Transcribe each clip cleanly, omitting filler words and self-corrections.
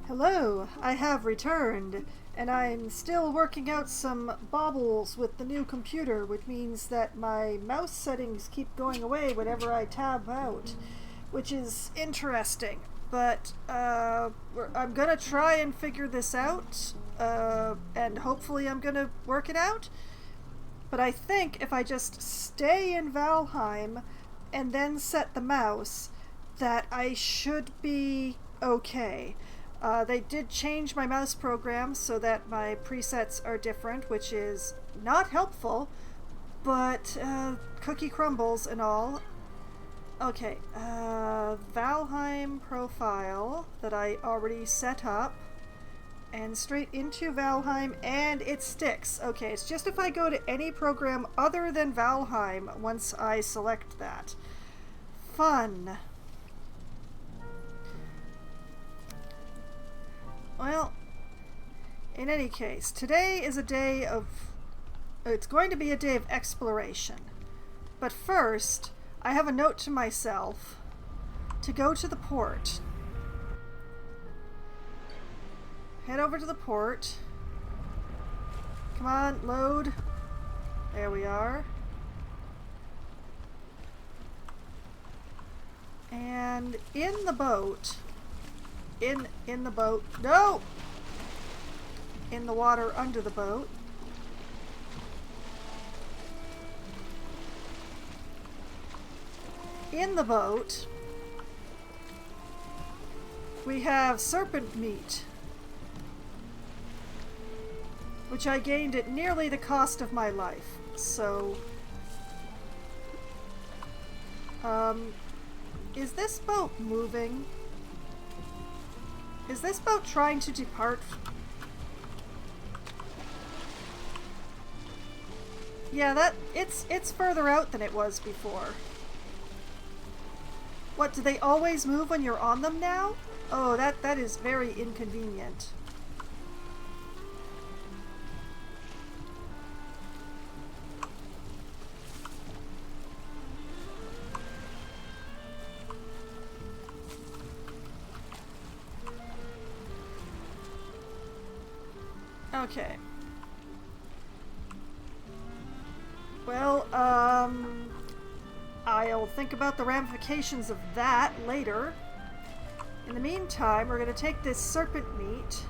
Hello, I have returned, and I'm still working out some bobbles with the new computer, which means that my mouse settings keep going away whenever I tab out, which is interesting. But I'm gonna try and figure this out, and hopefully I'm gonna work it out. But I think if I just stay in Valheim and then set the mouse, that I should be okay. They did change my mouse program so that my presets are different, which is not helpful, but cookie crumbles and all. Okay, Valheim profile that I already set up, and straight into Valheim, and it sticks. Okay, it's just if I go to any program other than Valheim once I select that. Fun. Well, in any case, today is a day of... It's going to be a day of exploration. But first, I have a note to myself to go to the port. Head over to the port. Come on, load. There we are. And in the boat... In the boat. No! In the water under the boat. In the boat, we have serpent meat, which I gained at nearly the cost of my life. So, is this boat moving? Is this boat trying to depart? Yeah, it's further out than it was before. What, do they always move when you're on them now? Oh, that is very inconvenient. Okay. Well, I'll think about the ramifications of that later. In the meantime, we're going to take this serpent meat.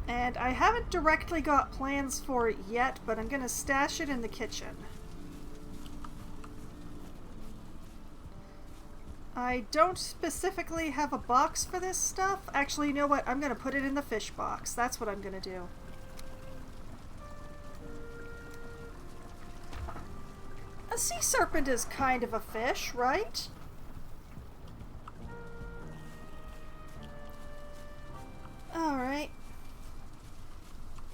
And I haven't directly got plans for it yet, but I'm going to stash it in the kitchen. I don't specifically have a box for this stuff. Actually, you know what? I'm going to put it in the fish box. That's what I'm going to do. A sea serpent is kind of a fish, right? Alright.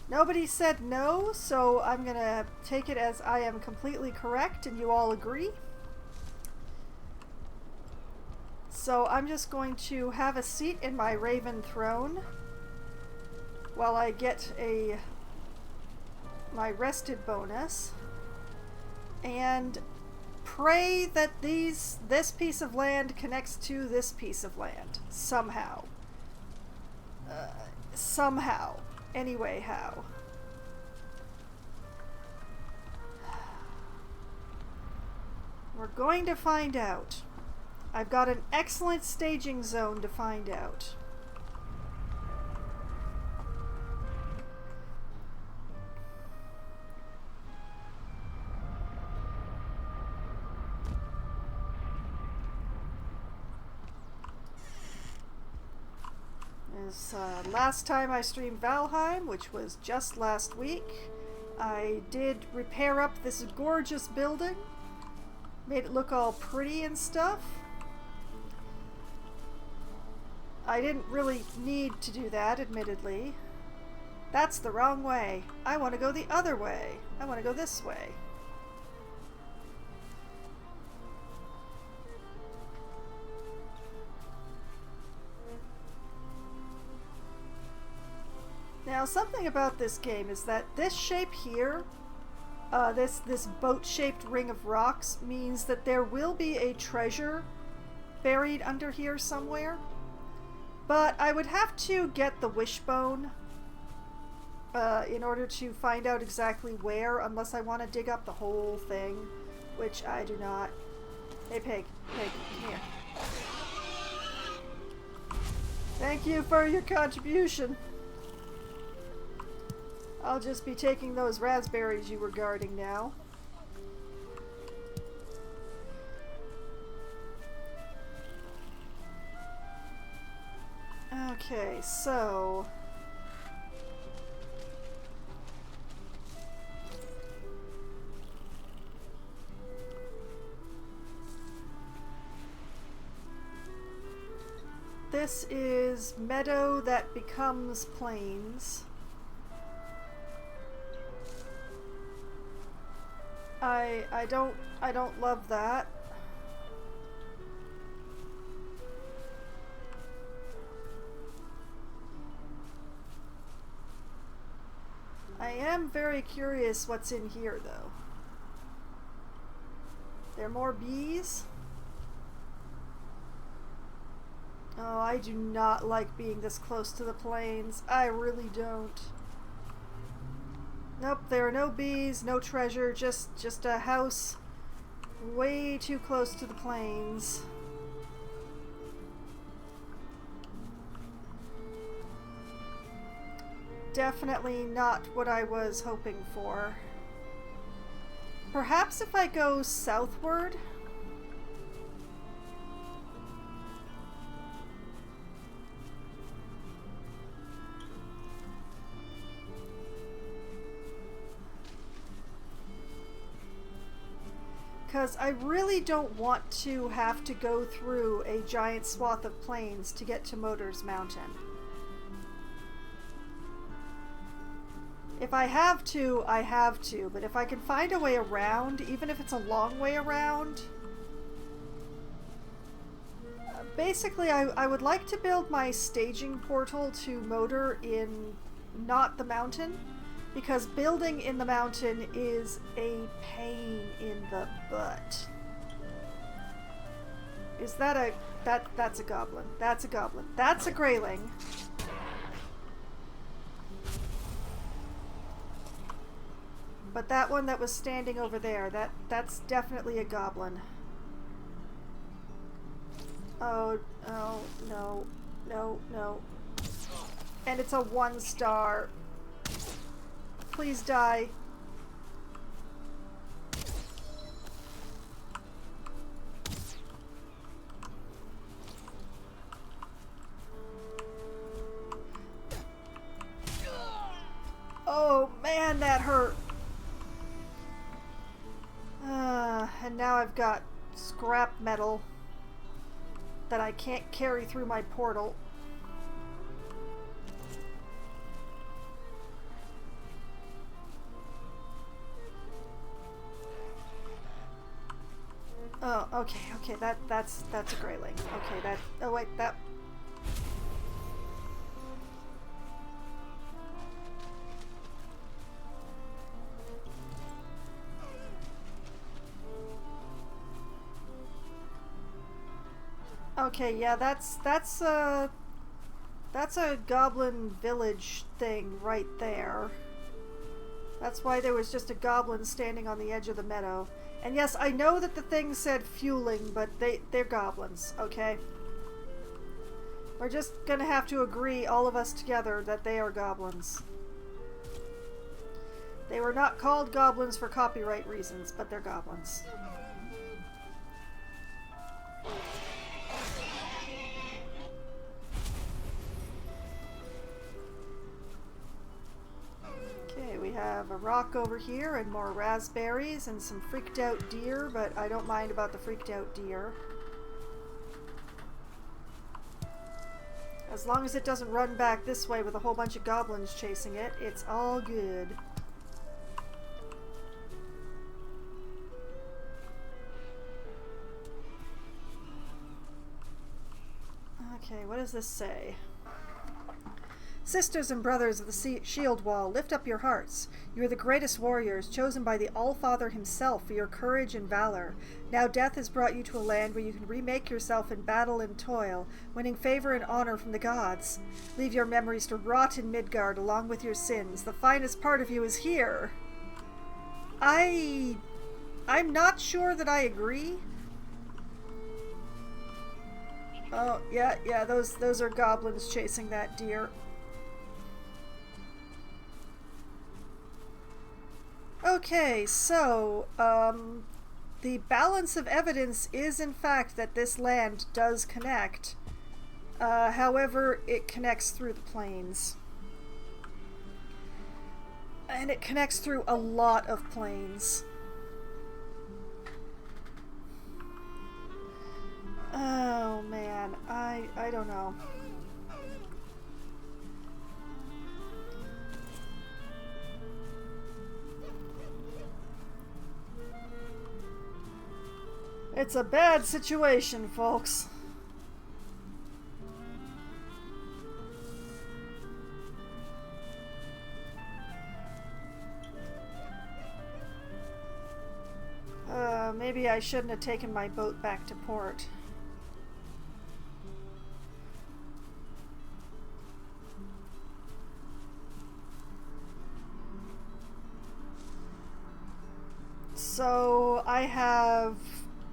Nobody said no, so I'm going to take it as I am completely correct and you all agree. So I'm just going to have a seat in my raven throne while I get my rested bonus and pray that this piece of land connects to this piece of land somehow. Somehow. Anyway, how? We're going to find out. I've got an excellent staging zone to find out. As last time I streamed Valheim, which was just last week, I did repair up this gorgeous building, made it look all pretty and stuff. I didn't really need to do that, admittedly. That's the wrong way. I want to go the other way. I want to go this way. Now, something about this game is that this shape here This boat-shaped ring of rocks means that there will be a treasure buried under here somewhere. But I would have to get the wishbone in order to find out exactly where, unless I want to dig up the whole thing, which I do not. Hey, pig. Pig, come here. Thank you for your contribution. I'll just be taking those raspberries you were guarding now. Okay, so... this is meadow that becomes plains. I don't love that. I am very curious what's in here though. There are more bees? Oh, I do not like being this close to the plains. I really don't. Nope, there are no bees, no treasure, just a house way too close to the plains. Definitely not what I was hoping for. Perhaps if I go southward? Because I really don't want to have to go through a giant swath of plains to get to Motors Mountain. If I have to, I have to, but if I can find a way around, even if it's a long way around... basically, I would like to build my staging portal to Motor in not the mountain, because building in the mountain is a pain in the butt. Is that a... that's a goblin. That's a goblin. That's a greyling. But that one that was standing over there, that's definitely a goblin. Oh, no, no, no, no. And it's a 1-star. Please die. Oh man, that hurt. And now I've got scrap metal that I can't carry through my portal. Oh, okay, that's a greyling. Okay, that... oh wait, that... okay, yeah, that's a goblin village thing right there. That's why there was just a goblin standing on the edge of the meadow. And yes, I know that the thing said fueling, but they're goblins, okay? We're just gonna have to agree, all of us together, that they are goblins. They were not called goblins for copyright reasons, but they're goblins. We have a rock over here and more raspberries and some freaked out deer, but I don't mind about the freaked out deer. As long as it doesn't run back this way with a whole bunch of goblins chasing it, it's all good. Okay, what does this say? Sisters and brothers of the shield wall, lift up your hearts. You are the greatest warriors, chosen by the All-Father himself for your courage and valor. Now death has brought you to a land where you can remake yourself in battle and toil, winning favor and honor from the gods. Leave your memories to rot in Midgard along with your sins. The finest part of you is here. I'm not sure that I agree. Oh, yeah, those are goblins chasing that deer. Okay, so, the balance of evidence is in fact that this land does connect. However, it connects through the plains. And it connects through a lot of plains. Oh man, I don't know. It's a bad situation, folks. Maybe I shouldn't have taken my boat back to port. So I have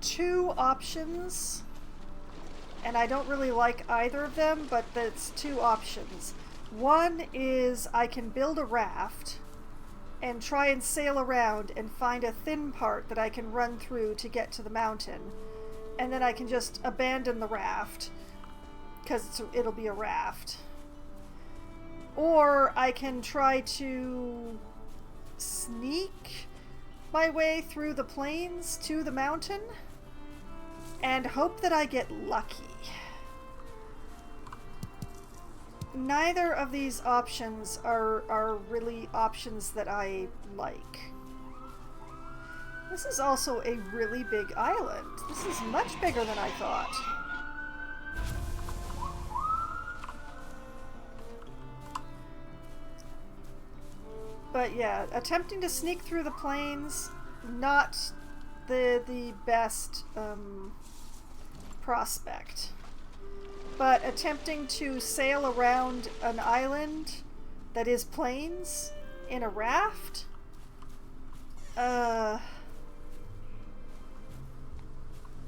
two options, and I don't really like either of them, but that's two options. One is I can build a raft and try and sail around and find a thin part that I can run through to get to the mountain, and then I can just abandon the raft because it'll be a raft. Or I can try to sneak my way through the plains to the mountain and hope that I get lucky. Neither of these options are really options that I like. This is also a really big island. This is much bigger than I thought. But yeah, attempting to sneak through the plains, not the best prospect. But attempting to sail around an island that is plains in a raft,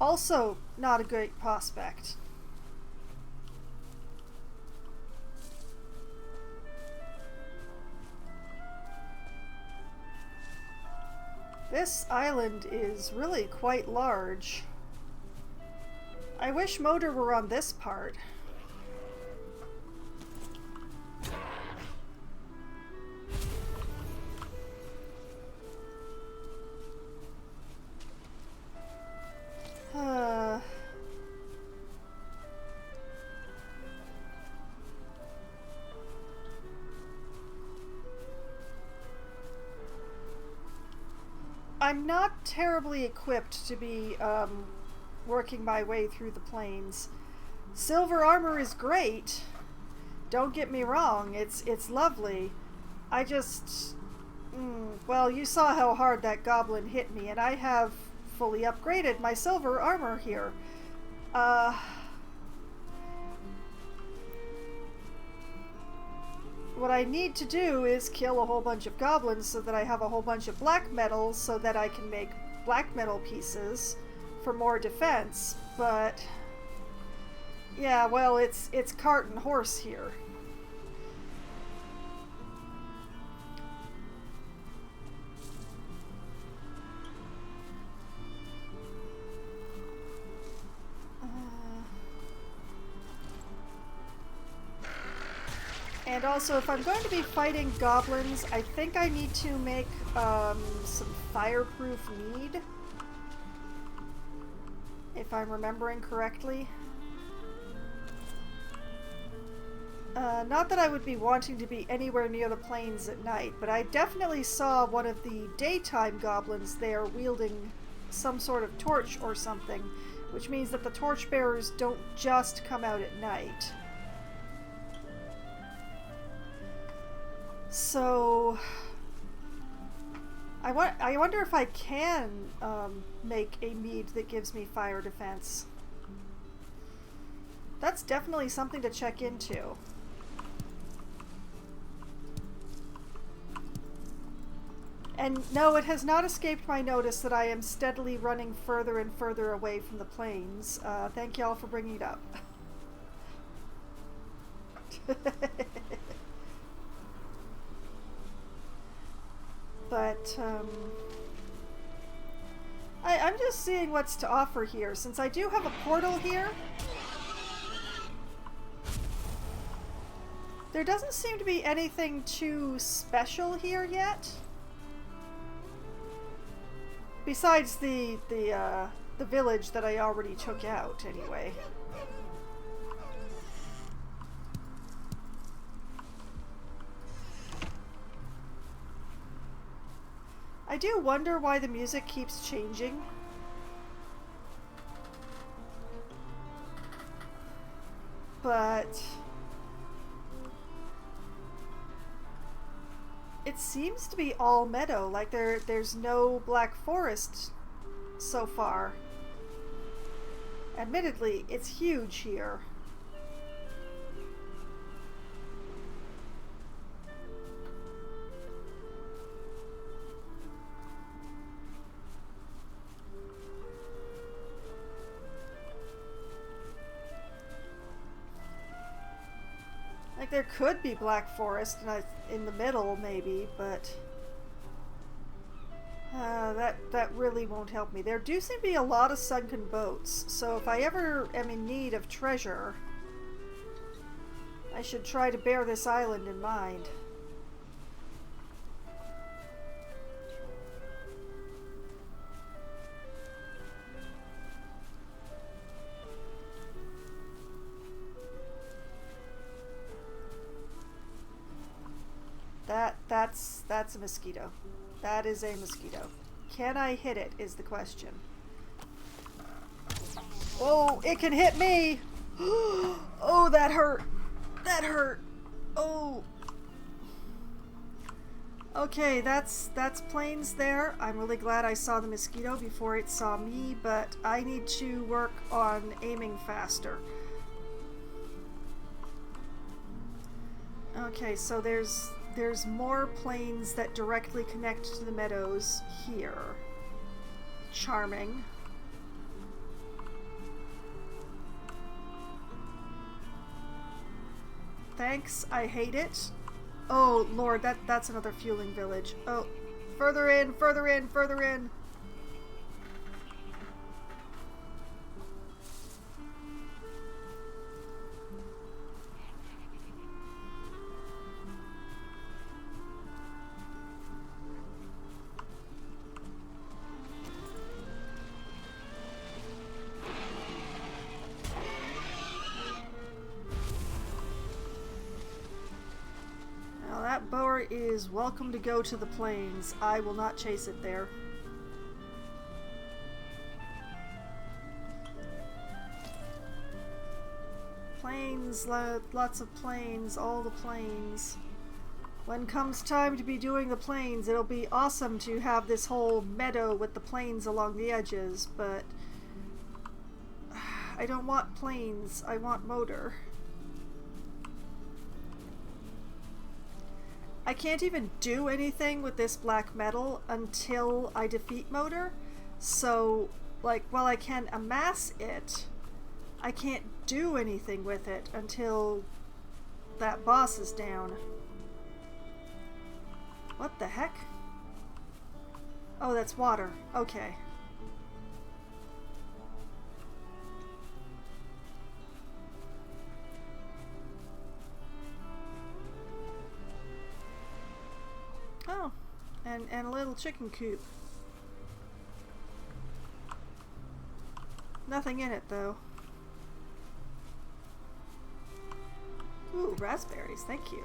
also not a great prospect. This island is really quite large. I wish Motor were on this part. I'm not terribly equipped to be working my way through the plains. Silver armor is great. Don't get me wrong, it's lovely. I just... well, you saw how hard that goblin hit me, and I have fully upgraded my silver armor here. What I need to do is kill a whole bunch of goblins so that I have a whole bunch of black metal so that I can make black metal pieces for more defense, but yeah, well, it's cart and horse here. And also, if I'm going to be fighting goblins, I think I need to make some fireproof mead, if I'm remembering correctly. Not that I would be wanting to be anywhere near the plains at night, but I definitely saw one of the daytime goblins there wielding some sort of torch or something, which means that the torchbearers don't just come out at night. So I wonder if I can make a mead that gives me fire defense. That's definitely something to check into. And no, it has not escaped my notice that I am steadily running further and further away from the plains. Thank y'all for bringing it up. But, I'm just seeing what's to offer here. Since I do have a portal here, there doesn't seem to be anything too special here yet. Besides the village that I already took out, anyway. I do wonder why the music keeps changing. But it seems to be all meadow, like there's no black forest so far. Admittedly, it's huge here. Like, there could be black forest in the middle, maybe, but that really won't help me. There do seem to be a lot of sunken boats, so if I ever am in need of treasure, I should try to bear this island in mind. That's a mosquito. That is a mosquito. Can I hit it is the question. Oh, it can hit me! Oh, that hurt. That hurt. Oh. Okay, that's planes there. I'm really glad I saw the mosquito before it saw me, but I need to work on aiming faster. Okay, so there's more plains that directly connect to the meadows here. Charming. Thanks, I hate it. Oh lord, that's another fueling village. Oh, further in, further in, further in. That boar is welcome to go to the plains. I will not chase it there. Plains, lots of plains, all the plains. When comes time to be doing the plains, it'll be awesome to have this whole meadow with the plains along the edges, but I don't want plains, I want motor. I can't even do anything with this black metal until I defeat Motor. So, like, while I can amass it, I can't do anything with it until that boss is down. What the heck? Oh, that's water. Okay. Oh, and a little chicken coop. Nothing in it, though. Ooh, raspberries, thank you.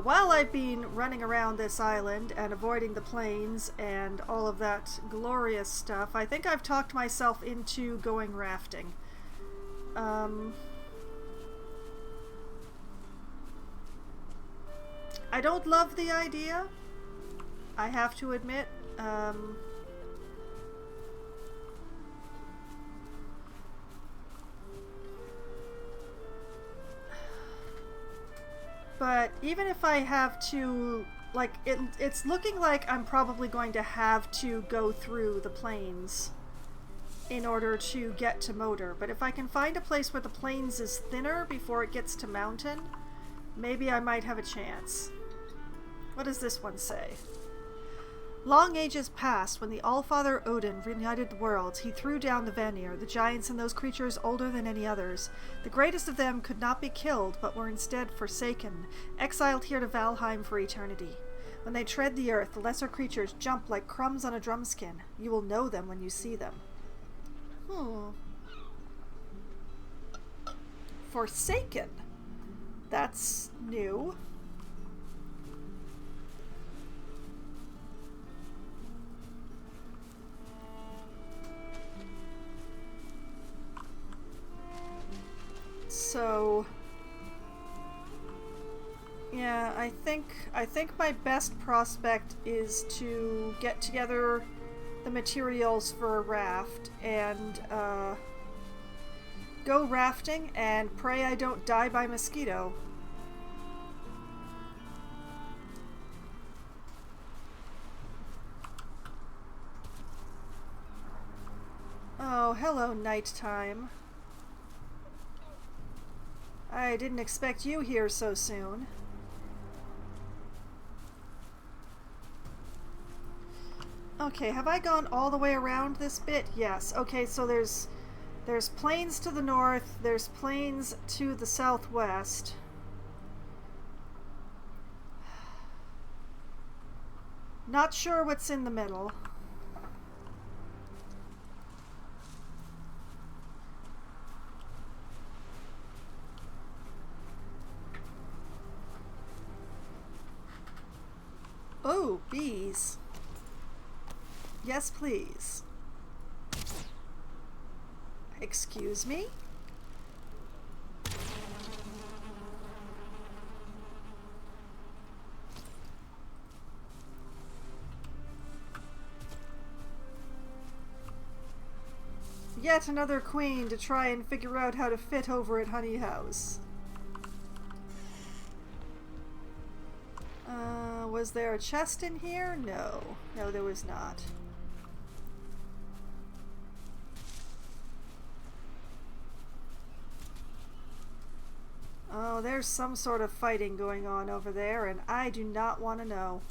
While I've been running around this island and avoiding the plains and all of that glorious stuff, I think I've talked myself into going rafting. I don't love the idea, I have to admit. But even if I have to, like, it's looking like I'm probably going to have to go through the plains in order to get to Moder. But if I can find a place where the plains is thinner before it gets to mountain, maybe I might have a chance. What does this one say? Long ages passed when the Allfather Odin reunited the worlds. He threw down the Vanir, the giants and those creatures older than any others. The greatest of them could not be killed, but were instead forsaken, exiled here to Valheim for eternity. When they tread the earth, the lesser creatures jump like crumbs on a drumskin. You will know them when you see them. Forsaken. That's new. So, yeah, I think my best prospect is to get together the materials for a raft and go rafting and pray I don't die by mosquito. Oh, hello, nighttime. I didn't expect you here so soon. Okay, have I gone all the way around this bit? Yes. Okay, so there's plains to the north, there's plains to the southwest. Not sure what's in the middle. Oh, bees. Yes, please. Excuse me? Yet another queen to try and figure out how to fit over at Honey House. Was there a chest in here? No. No, there was not. Oh, there's some sort of fighting going on over there, and I do not want to know.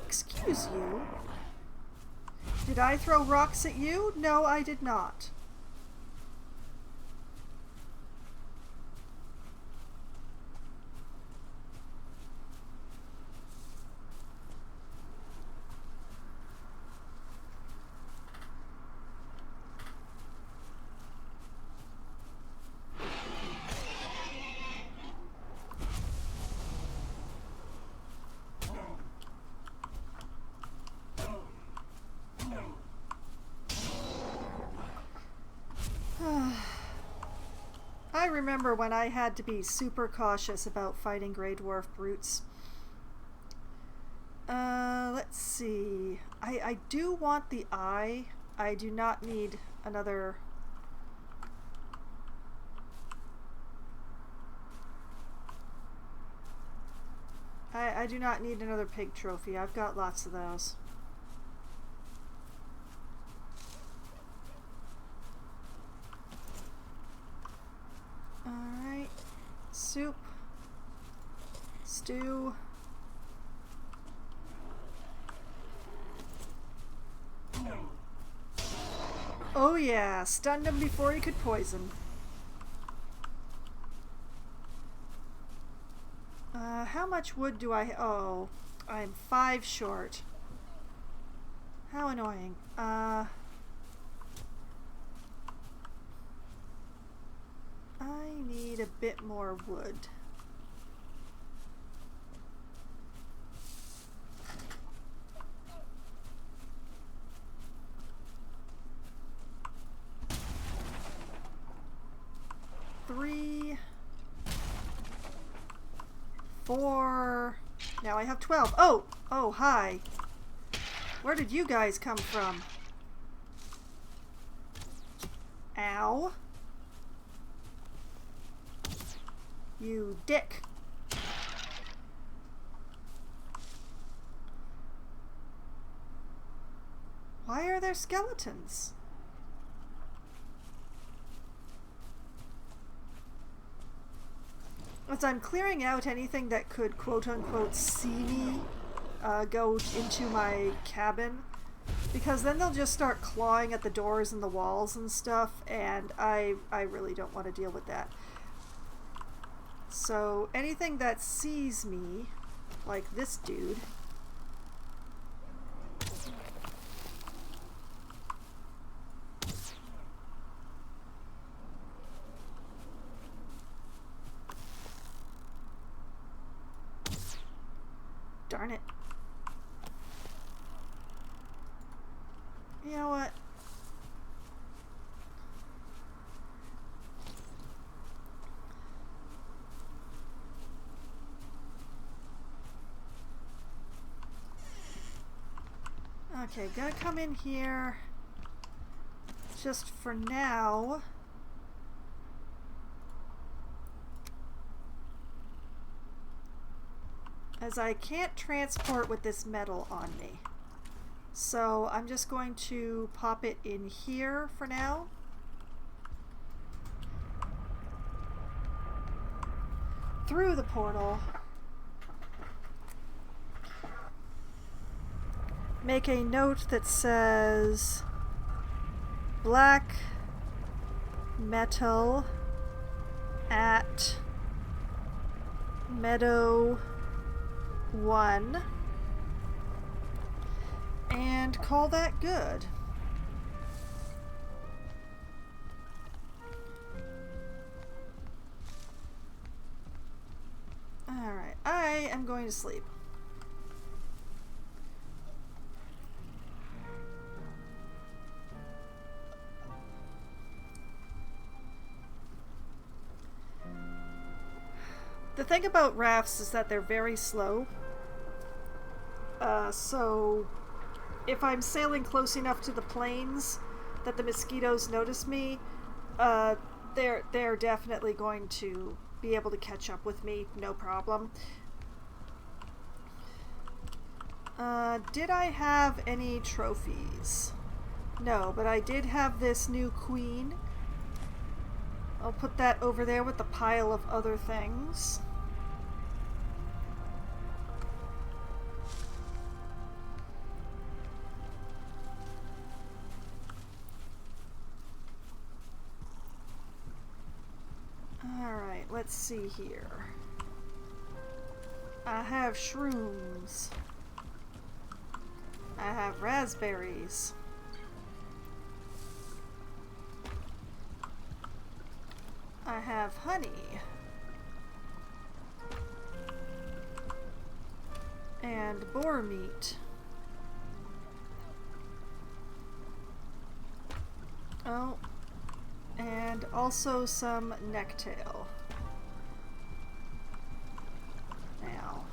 Excuse you? Did I throw rocks at you? No, I did not. I remember when I had to be super cautious about fighting Grey Dwarf brutes. Let's see. I do want the eye. I do not need another... I do not need another pig trophy. I've got lots of those. Alright. Soup. Stew. Oh yeah, stunned him before he could poison. How much wood do I... Oh, I'm 5 short. How annoying. I need a bit more wood. 4. Now I have 12. Oh! Oh, hi. Where did you guys come from? Ow. You dick. Why are there skeletons? As I'm clearing out anything that could quote-unquote see me go into my cabin, because then they'll just start clawing at the doors and the walls and stuff, and I really don't want to deal with that. So anything that sees me, like this dude, darn it. You know what? Okay, gonna come in here just for now. As I can't transport with this metal on me. So I'm just going to pop it in here for now. Through the portal. Make a note that says black metal at Meadow 1 and call that good. Alright, I am going to sleep. The thing about rafts is that they're very slow. So if I'm sailing close enough to the plains that the mosquitoes notice me, they're definitely going to be able to catch up with me, no problem. Did I have any trophies? No, but I did have this new queen. I'll put that over there with the pile of other things. Alright, let's see here. I have shrooms. I have raspberries. I have honey. And boar meat. Oh. And also some necktail. Now.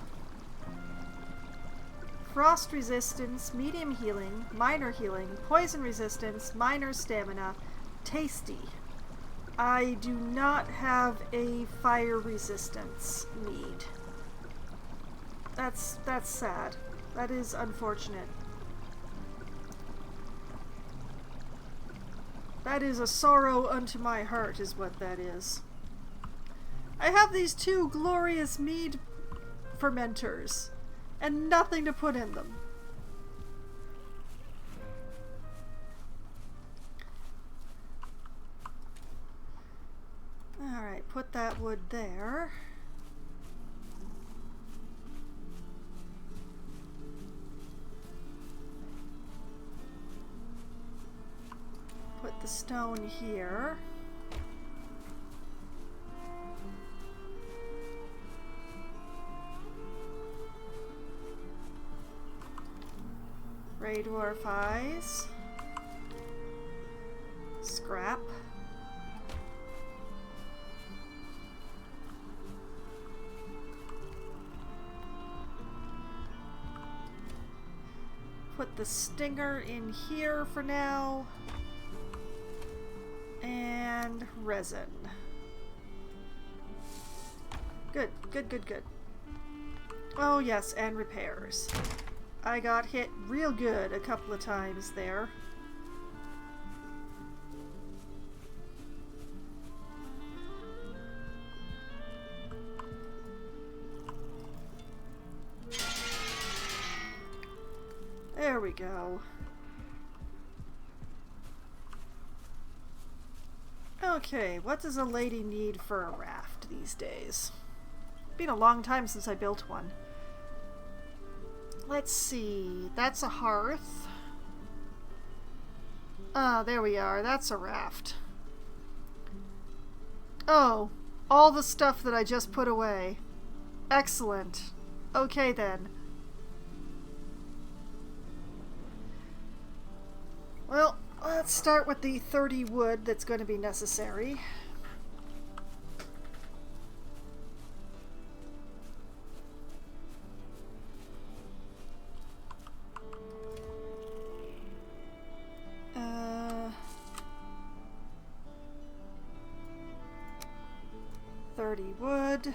Frost resistance, medium healing, minor healing, poison resistance, minor stamina, tasty. I do not have a fire resistance need. That's sad. That is unfortunate. That is a sorrow unto my heart, is what that is. I have these 2 glorious mead fermenters, and nothing to put in them. Alright, put that wood there. Put the stone here. Ray dwarf eyes. Scrap. put the stinger in here for now. And resin. Good, good, good, good. Oh yes, and repairs. I got hit real good a couple of times there. There we go. Okay, what does a lady need for a raft these days? Been a long time since I built one. Let's see. That's a hearth. Ah, there we are. That's a raft. Oh, all the stuff that I just put away. Excellent. Okay then. Well, let's start with the 30 wood that's going to be necessary. Wood.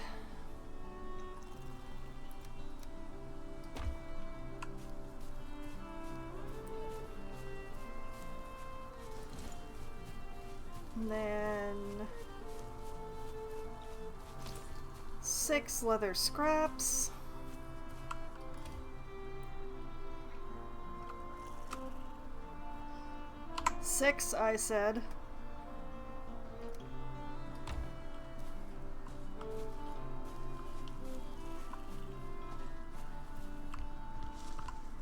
And then 6 leather scraps. Six, I said.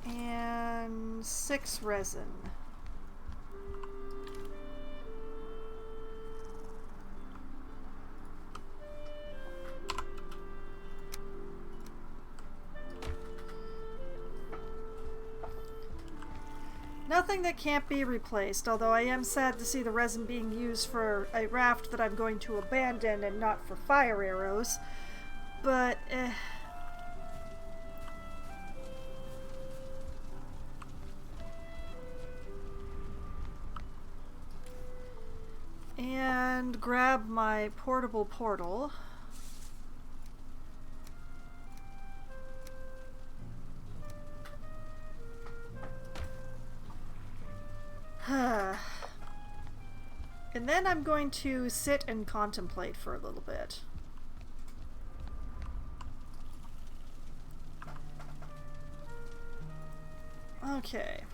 And 6 resin. Nothing that can't be replaced, although I am sad to see the resin being used for a raft that I'm going to abandon and not for fire arrows. But, And grab my portable portal. And then I'm going to sit and contemplate for a little bit. Okay.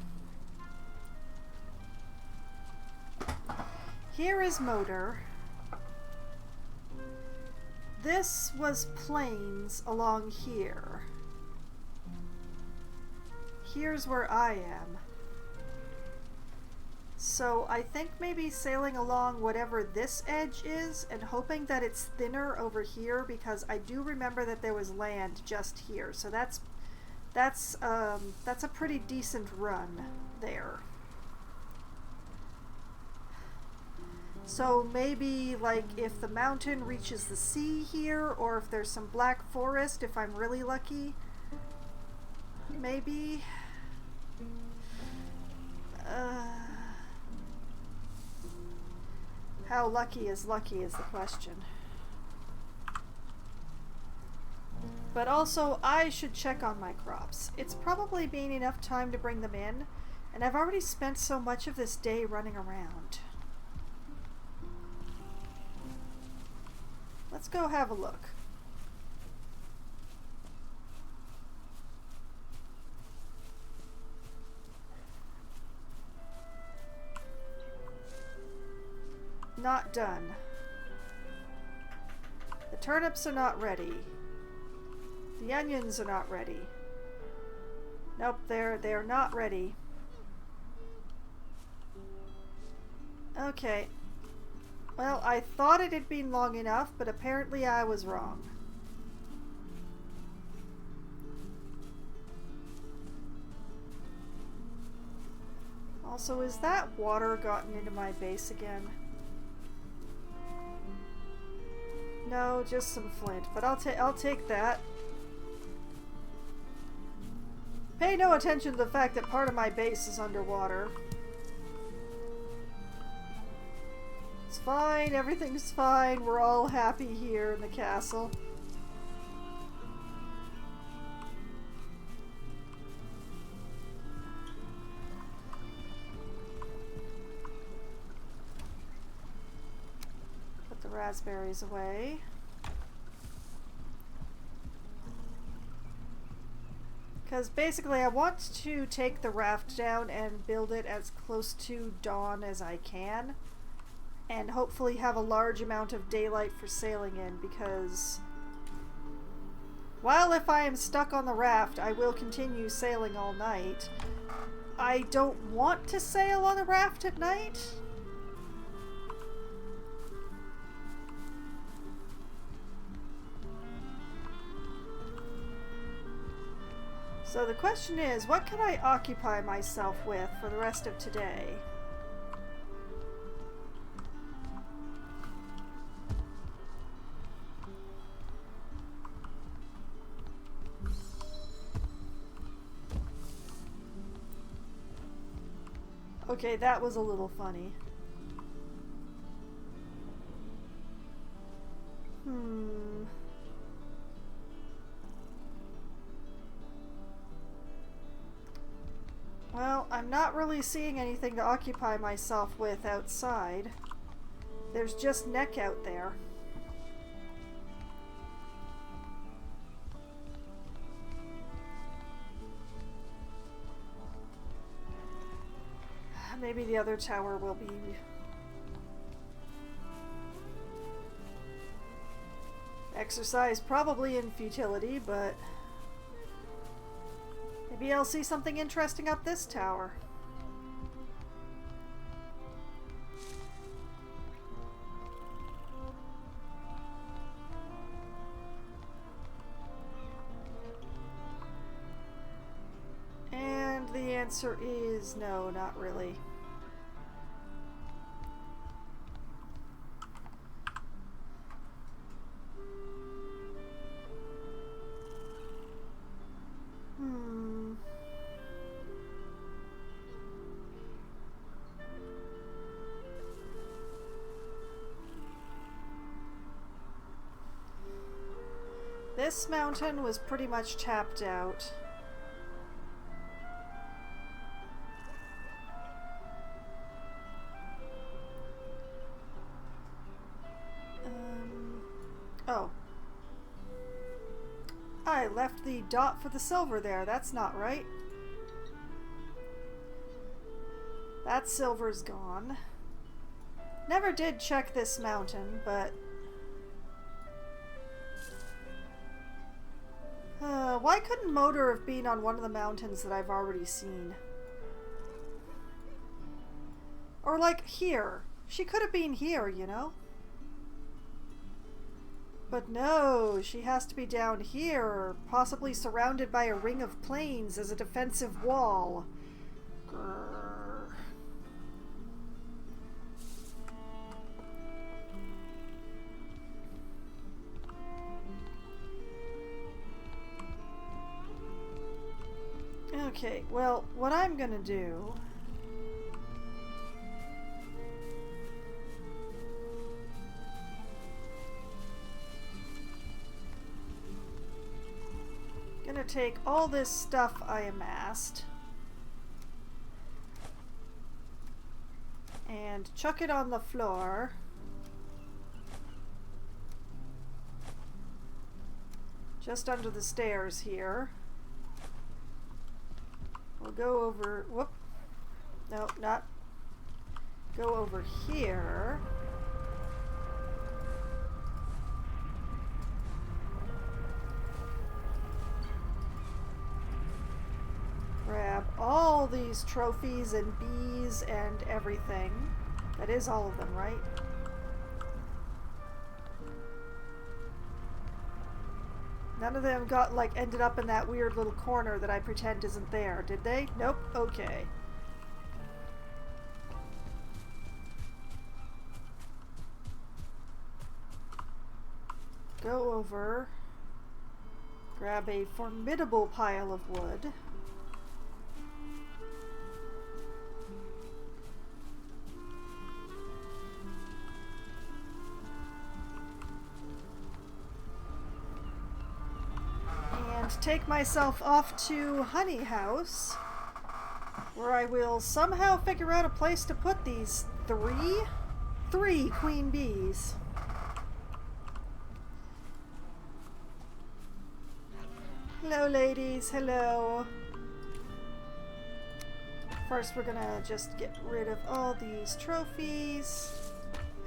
Here is motor. This was plains along here. Here's where I am. So I think maybe sailing along whatever this edge is and hoping that it's thinner over here, because I do remember that there was land just here. So that's a pretty decent run there. So maybe like if the mountain reaches the sea here, or if there's some black forest if I'm really lucky. Maybe. How lucky is the question. But also, I should check on my crops. It's probably been enough time to bring them in, and I've already spent so much of this day running around. Let's go have a look. Not done. The turnips are not ready. The onions are not ready. Nope, they're not ready. Okay. Well, I thought it had been long enough, but apparently I was wrong. Also, is that water gotten into my base again? No, just some flint, but I'll take that. Pay no attention to the fact that part of my base is underwater. It's fine, everything's fine, we're all happy here in the castle. Put the raspberries away. Because basically I want to take the raft down and build it as close to dawn as I can. And hopefully have a large amount of daylight for sailing in, because while if I am stuck on the raft, I will continue sailing all night, I don't want to sail on a raft at night. So the question is, what can I occupy myself with for the rest of today? Okay, that was a little funny. Well, I'm not really seeing anything to occupy myself with outside. There's just neck out there. Maybe the other tower will be... exercise probably in futility, but... maybe I'll see something interesting up this tower. And the answer is no, not really. This mountain was pretty much tapped out. Oh. I left the dot for the silver there. That's not right. That silver's gone. Never did check this mountain, but... why couldn't Motor have been on one of the mountains that I've already seen? Or like here. She could have been here, you know? But no, she has to be down here, possibly surrounded by a ring of plains as a defensive wall. Grrr. Okay, well, what I'm gonna do... gonna take all this stuff I amassed and chuck it on the floor. Just under the stairs here. We'll go over, whoop, no, not, go over here. Grab all these trophies and bees and everything. That is all of them, right? None of them got, like, ended up in that weird little corner that I pretend isn't there, did they? Nope. Okay. Go over. Grab a formidable pile of wood. take myself off to Honey House, where I will somehow figure out a place to put these three queen bees. Hello, ladies. Hello. First, we're gonna just get rid of all these trophies.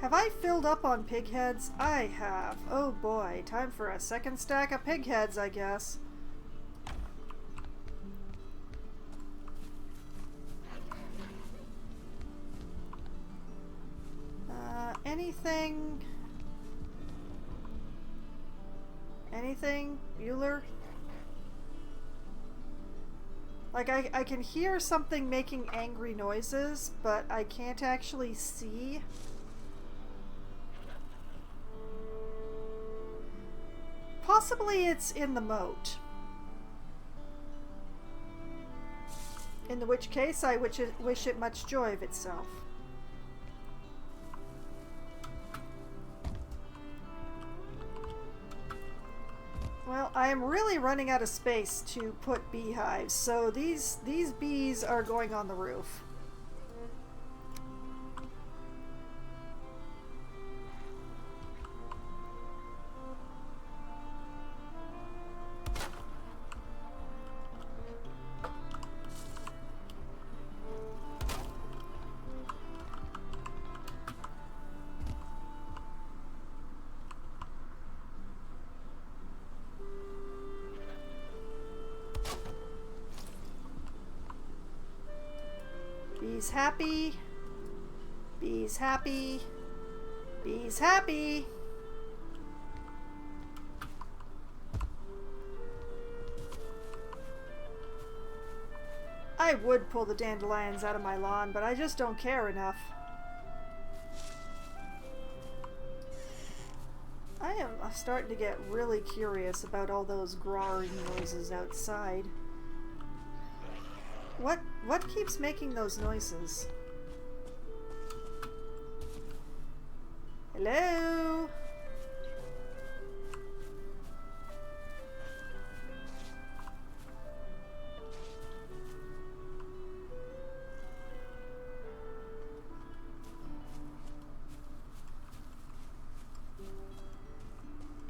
Have I filled up on pig heads? I have. Oh boy, time for a second stack of pig heads, I guess. Anything? Bueller? Like, I can hear something making angry noises, but I can't actually see. Possibly it's in the moat. In which case, I wish it much joy of itself. Well, I am really running out of space to put beehives, so these bees are going on the roof. Bees happy. Bees happy. Bees happy. I would pull the dandelions out of my lawn, but I just don't care enough. I am starting to get really curious about all those growling noises outside. What keeps making those noises? Hello?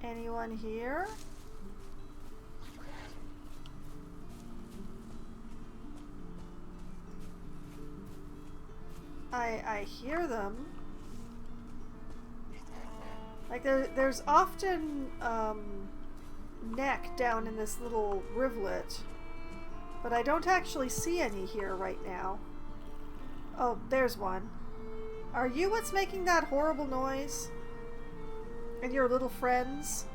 Anyone here? I hear them. Like there's often neck down in this little rivulet, but I don't actually see any here right now. Oh, there's one. Are you what's making that horrible noise? And your little friends?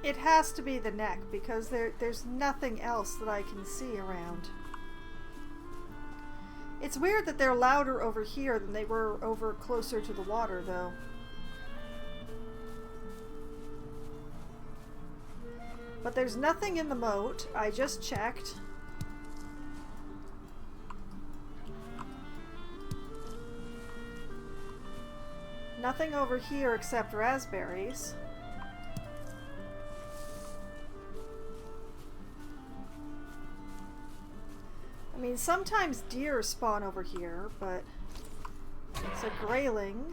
It has to be the neck, because there's nothing else that I can see around. It's weird that they're louder over here than they were over closer to the water, though. But there's nothing in the moat. I just checked. Nothing over here except raspberries. I mean, sometimes deer spawn over here, but it's a grayling.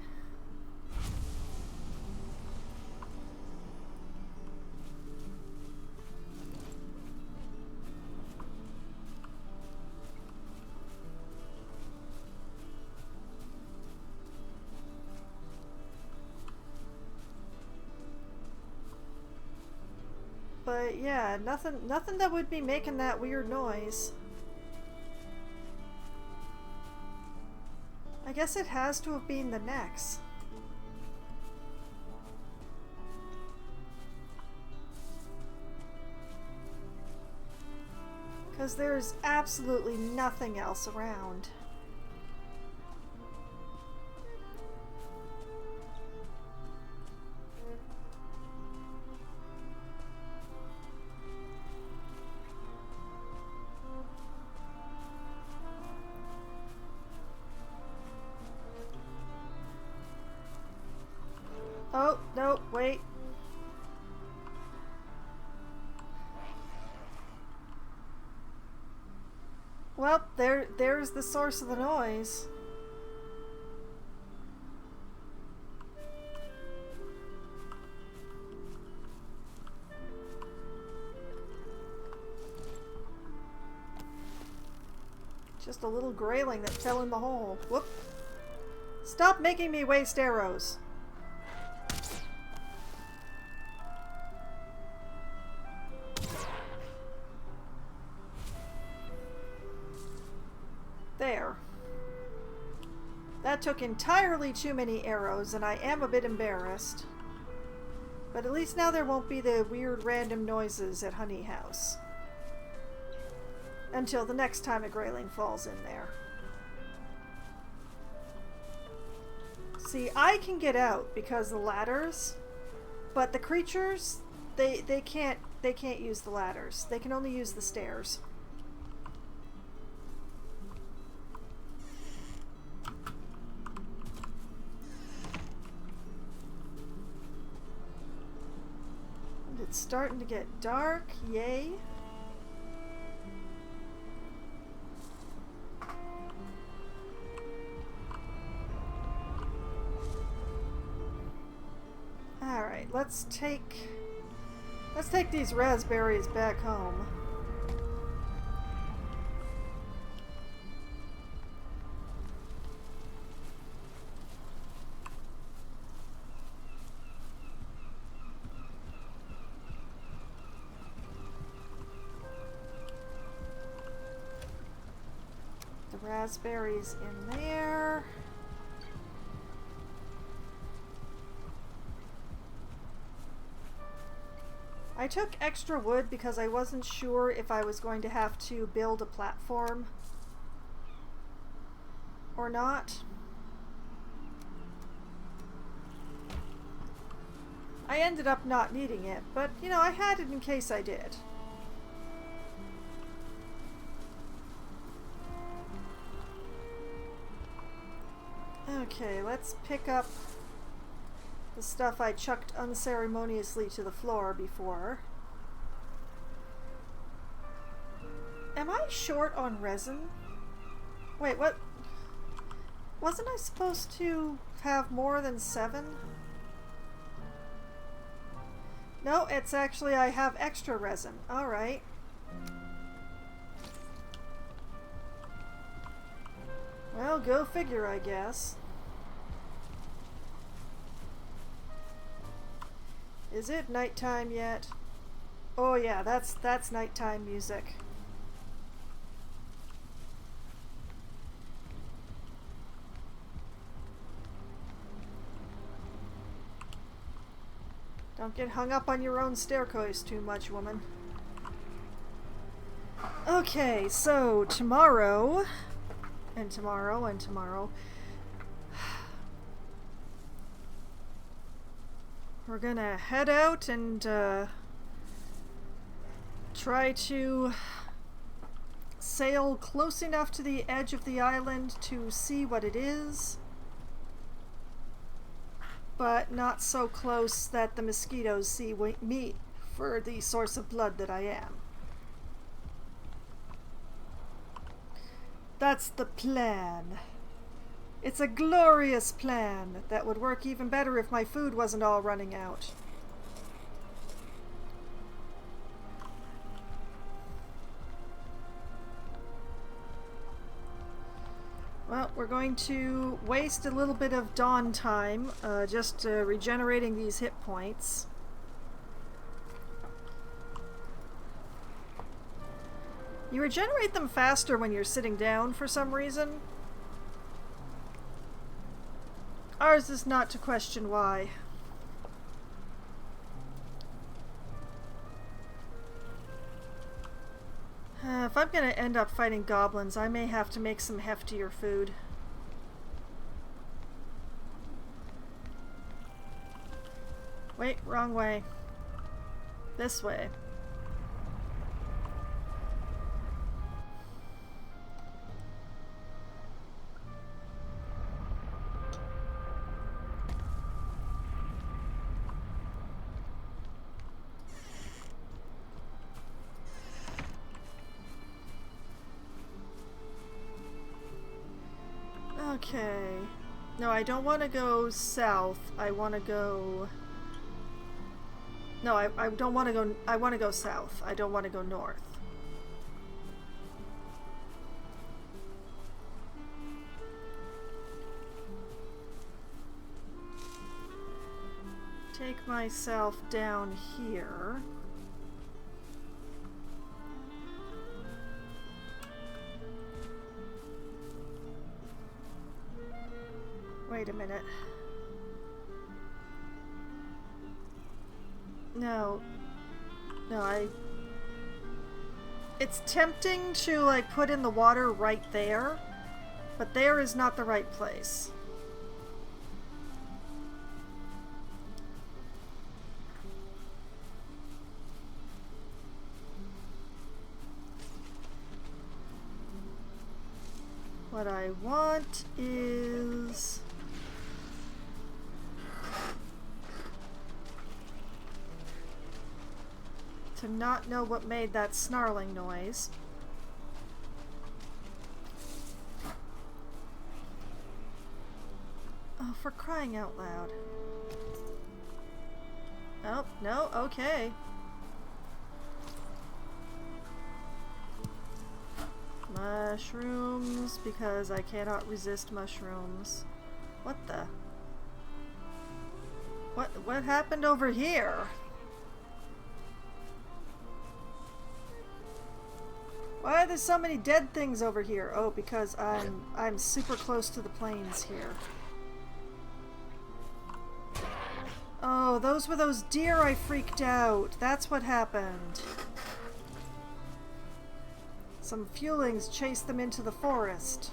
But yeah, nothing that would be making that weird noise. I guess it has to have been the necks. Because there's absolutely nothing else around. Well, there's the source of the noise. Just a little grayling that fell in the hole. Whoop. Stop making me waste arrows. There. That took entirely too many arrows, and I am a bit embarrassed. But at least now there won't be the weird random noises at Honey House. Until the next time a grayling falls in there. See, I can get out because of the ladders, but the creatures, they can't use the ladders. They can only use the stairs. It's starting to get dark, yay. Alright, let's take these raspberries back home. The raspberries in there. I took extra wood because I wasn't sure if I was going to have to build a platform or not. I ended up not needing it, but you know, I had it in case I did. Okay, let's pick up the stuff I chucked unceremoniously to the floor before. Am I short on resin? Wait, what? Wasn't I supposed to have more than 7? No, it's actually I have extra resin. Alright. Well, go figure, I guess. Is it nighttime yet? Oh yeah, that's nighttime music. Don't get hung up on your own staircase too much, woman. Okay, so tomorrow, and tomorrow, and tomorrow, we're gonna head out and try to sail close enough to the edge of the island to see what it is, but not so close that the mosquitoes see me for the source of blood that I am. That's the plan. It's a glorious plan that would work even better if my food wasn't all running out. Well, we're going to waste a little bit of dawn time just regenerating these hit points. You regenerate them faster when you're sitting down for some reason. Ours is not to question why. If I'm gonna end up fighting goblins, I may have to make some heftier food. Wait, wrong way. This way. Okay. No, I don't want to go south. I want to go... No, I don't want to go... I want to go south. I don't want to go north. Take myself down here. Wait a minute. No. No, It's tempting to, like, put in the water right there, but there is not the right place. What I want is... to not know what made that snarling noise. Oh, for crying out loud. Oh, no, okay. Mushrooms, because I cannot resist mushrooms. What the? What happened over here? Why are there so many dead things over here? Oh, because I'm super close to the plains here. Oh, those were those deer I freaked out. That's what happened. Some fuelings chased them into the forest.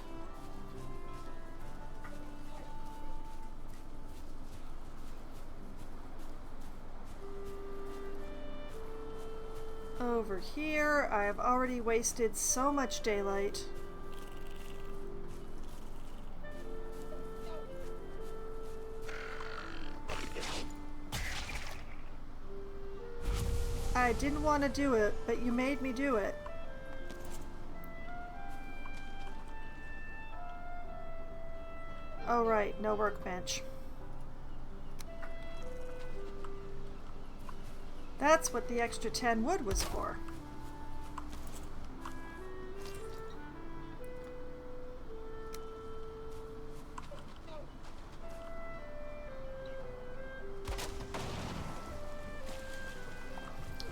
Over here, I have already wasted so much daylight. I didn't want to do it, but you made me do it. Oh right, no workbench. That's what the extra 10 wood was for.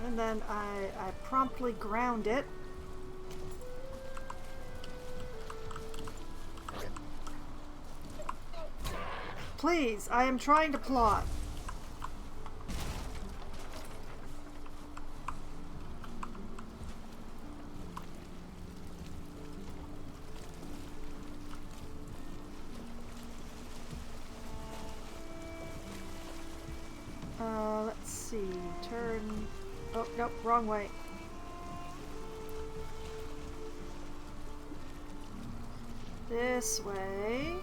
And then I promptly ground it. Please, I am trying to plot. Let's see. Turn... Oh, nope, wrong way. This way.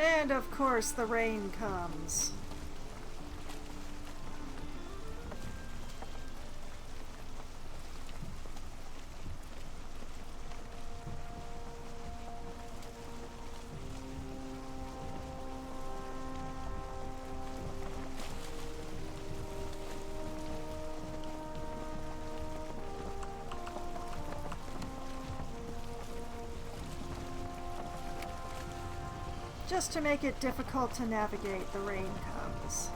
And of course the rain comes. Just to make it difficult to navigate, the rain comes.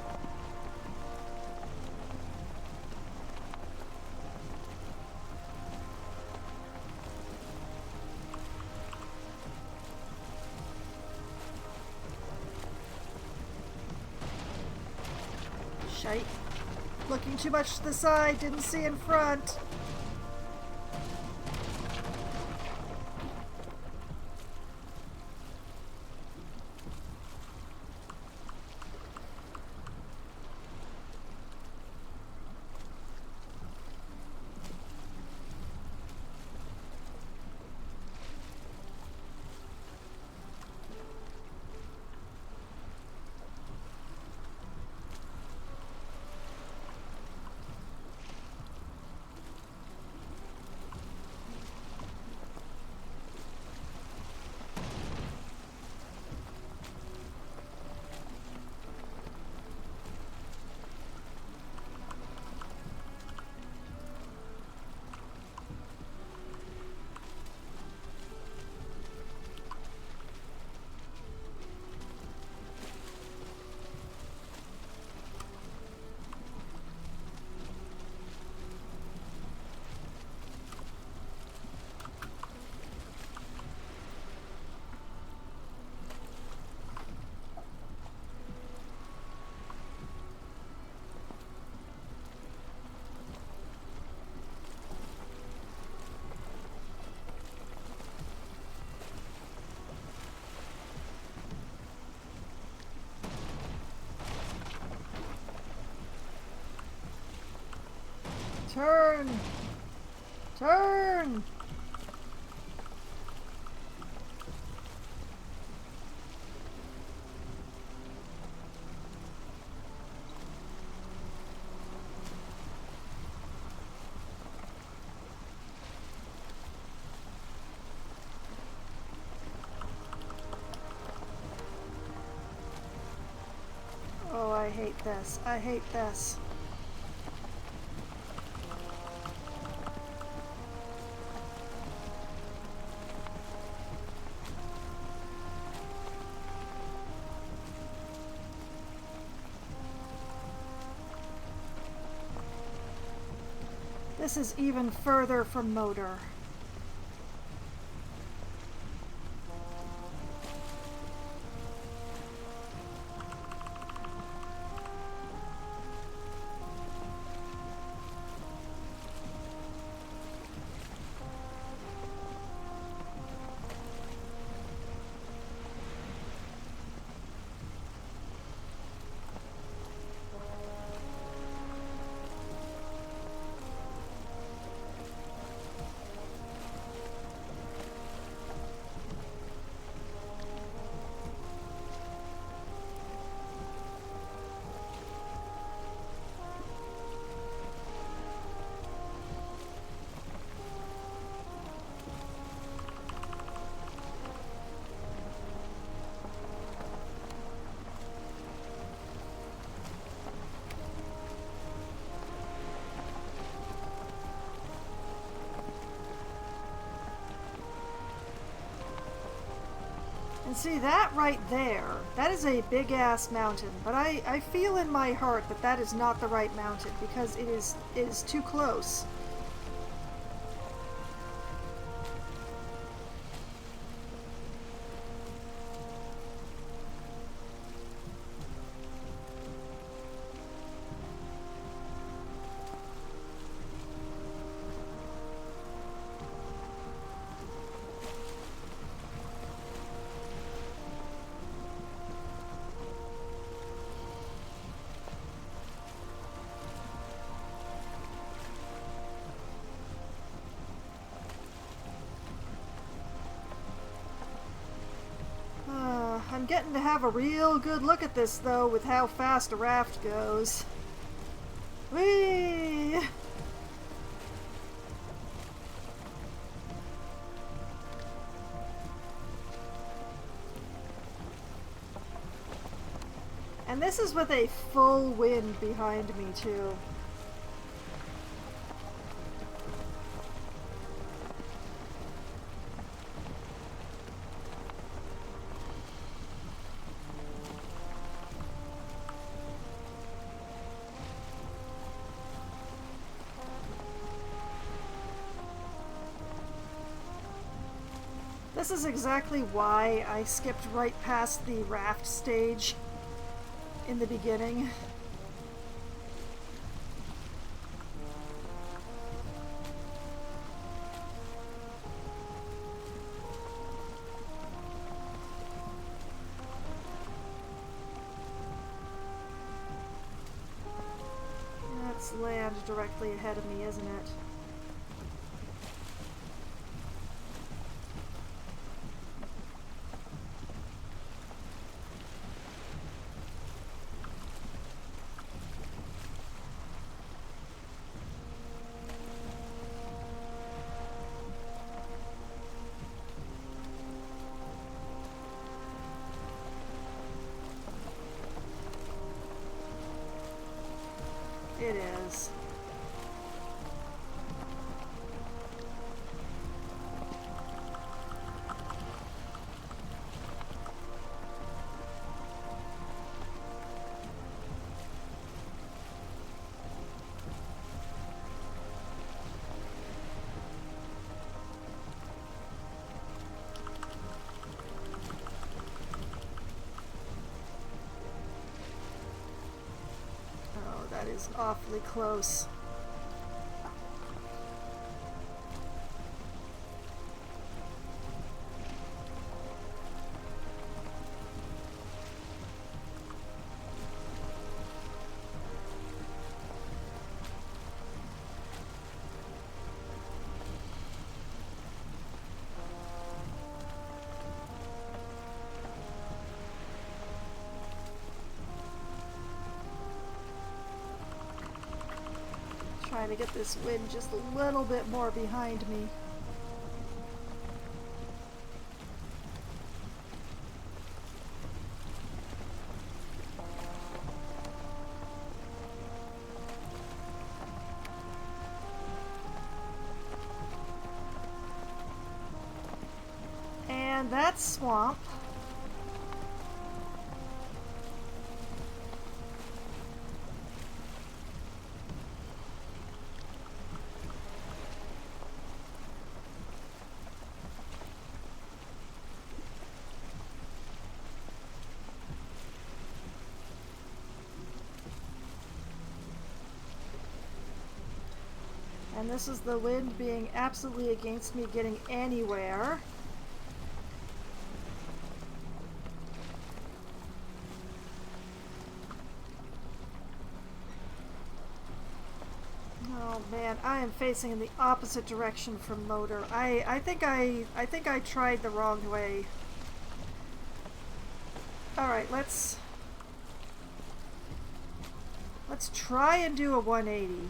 Shite. Looking too much to the side, didn't see in front. Turn! Turn! Oh, I hate this. I hate this. This is even further from motor. And see, that right there, that is a big-ass mountain, but I feel in my heart that that is not the right mountain because it is too close. I'm getting to have a real good look at this, though, with how fast a raft goes. Whee! And this is with a full wind behind me, too. This is exactly why I skipped right past the raft stage in the beginning. That's land directly ahead of me, isn't it? It is. Oh, that is awfully close. trying to get this wind just a little bit more behind me. And that's swamp. And this is the wind being absolutely against me getting anywhere. Oh man, I am facing in the opposite direction from motor. I think I tried the wrong way. Alright, let's try and do a 180.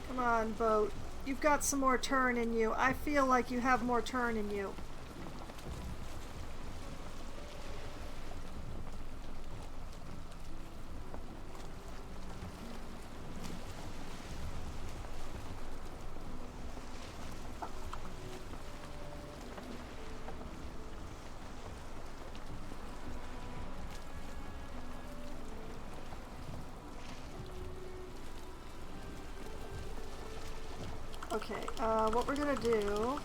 Come on, boat. You've got some more turn in you. I feel like you have more turn in you. Okay, what we're gonna do...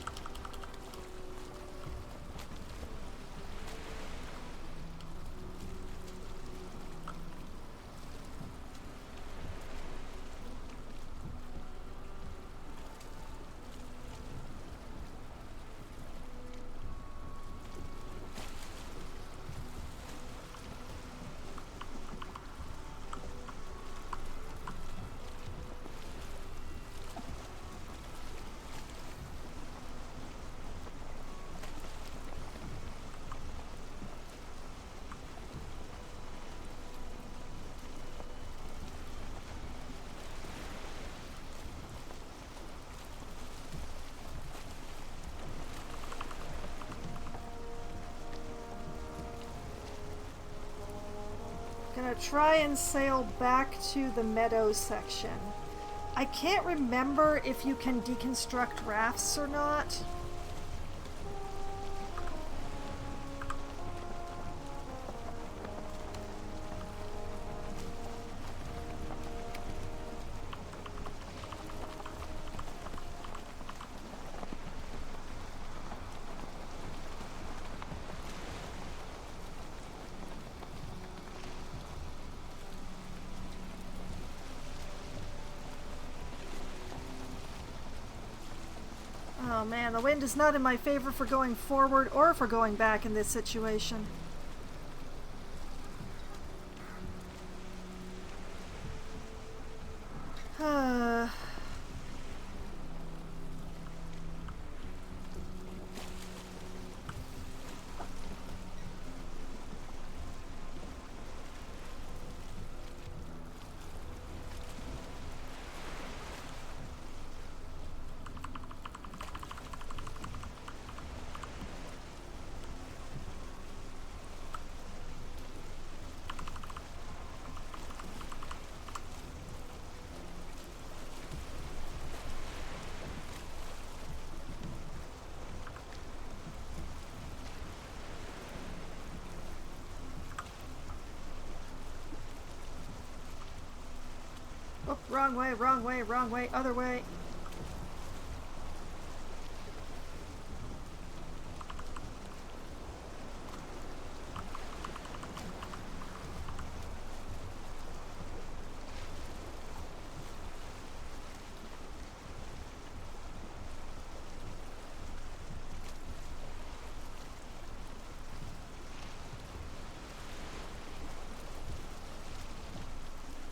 Gonna try and sail back to the meadow section. I can't remember if you can deconstruct rafts or not. Oh man, the wind is not in my favor for going forward or for going back in this situation. Wrong way, wrong way, wrong way, other way.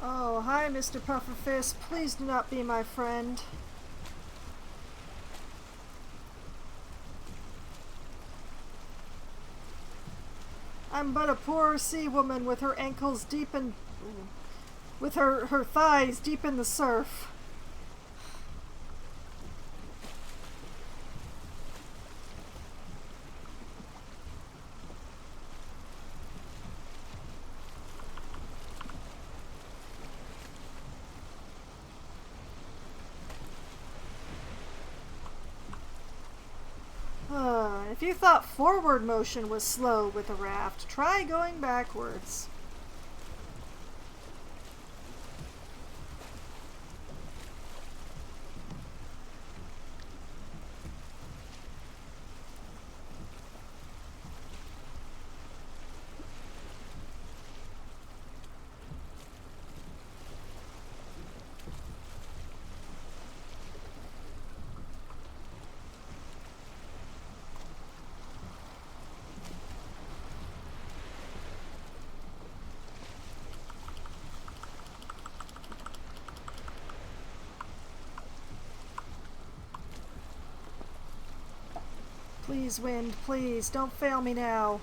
Oh, hi, Mr. Pufferfist. Please do not be my friend. I'm but a poor sea woman with her ankles deep in... with her thighs deep in the surf. If you thought forward motion was slow with a raft, try going backwards. Please, wind, please, don't fail me now.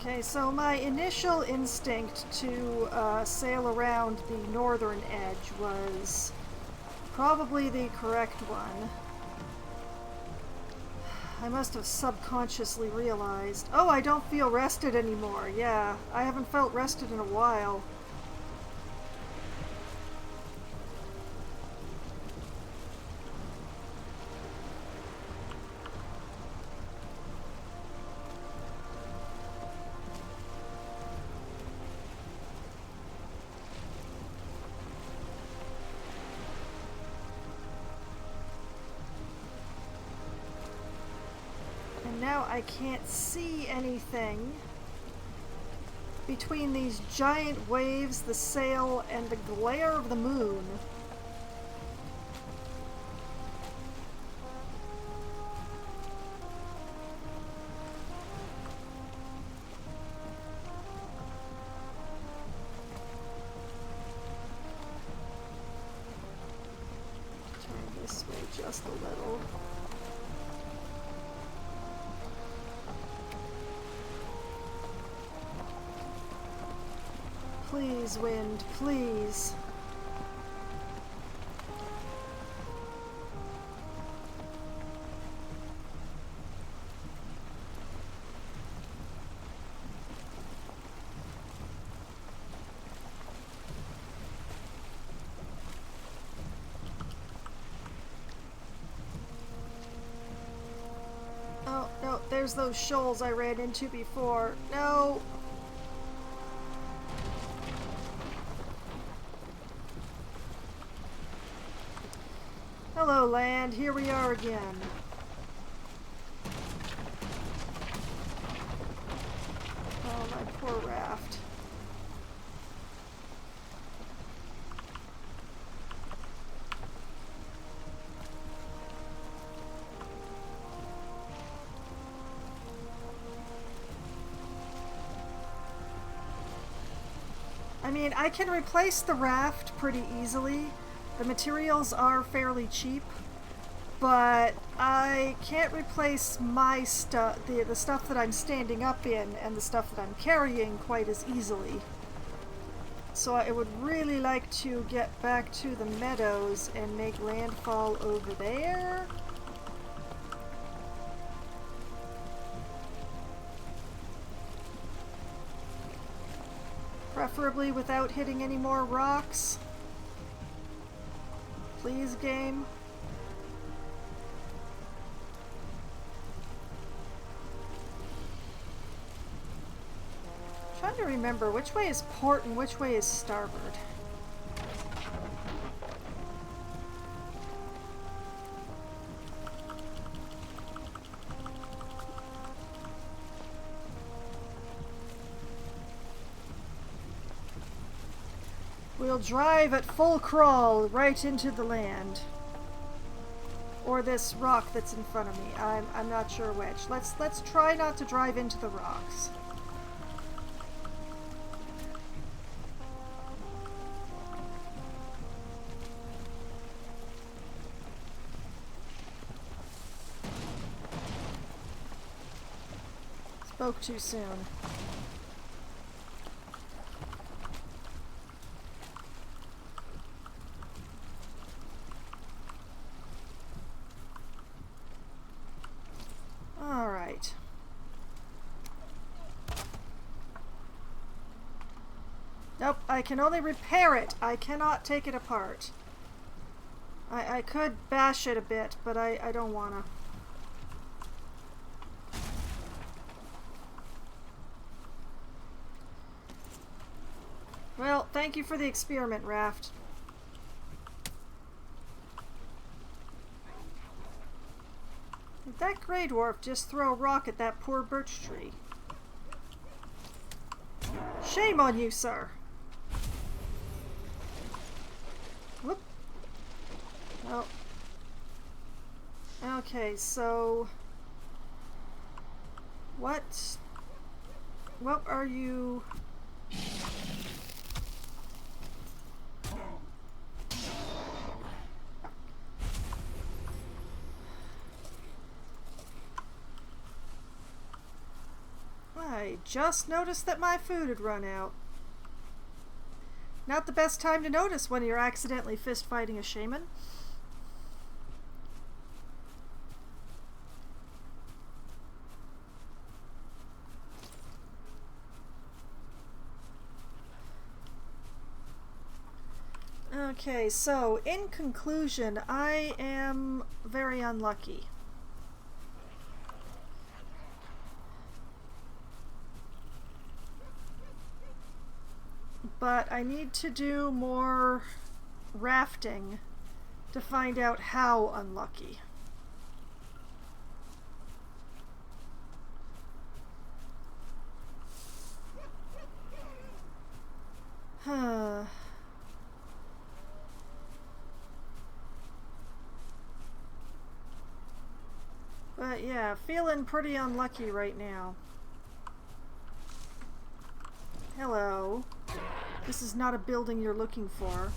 Okay, so my initial instinct to sail around the northern edge was probably the correct one. I must have subconsciously realized. Oh, I don't feel rested anymore. Yeah, I haven't felt rested in a while. Now I can't see anything between these giant waves, the sail, and the glare of the moon. Turn this way just a little. Please, wind, please. Oh, no, there's those shoals I ran into before. No! Hello, land. Here we are again. Oh, my poor raft. I mean, I can replace the raft pretty easily. The materials are fairly cheap. but I can't replace my stuff, the stuff that I'm standing up in and the stuff that I'm carrying quite as easily. So I would really like to get back to the meadows and make landfall over there. Preferably without hitting any more rocks. Please, game. I'm trying to remember which way is port and which way is starboard. We'll drive at full crawl right into the land. Or this rock that's in front of me. I'm not sure which. Let's try not to drive into the rocks. Spoke too soon. All right. Nope, I can only repair it. I cannot take it apart. I could bash it a bit, but I don't wanna. Well, thank you for the experiment, Raft. Did that Grey Dwarf just throw a rock at that poor birch tree? Shame on you, sir! Whoop. Oh. Okay, so... What are you... I just noticed that my food had run out. Not the best time to notice when you're accidentally fist fighting a shaman. Okay, so in conclusion, I am very unlucky. But I need to do more rafting to find out how unlucky. Huh. But yeah, feeling pretty unlucky right now. Hello. This is not a building you're looking for.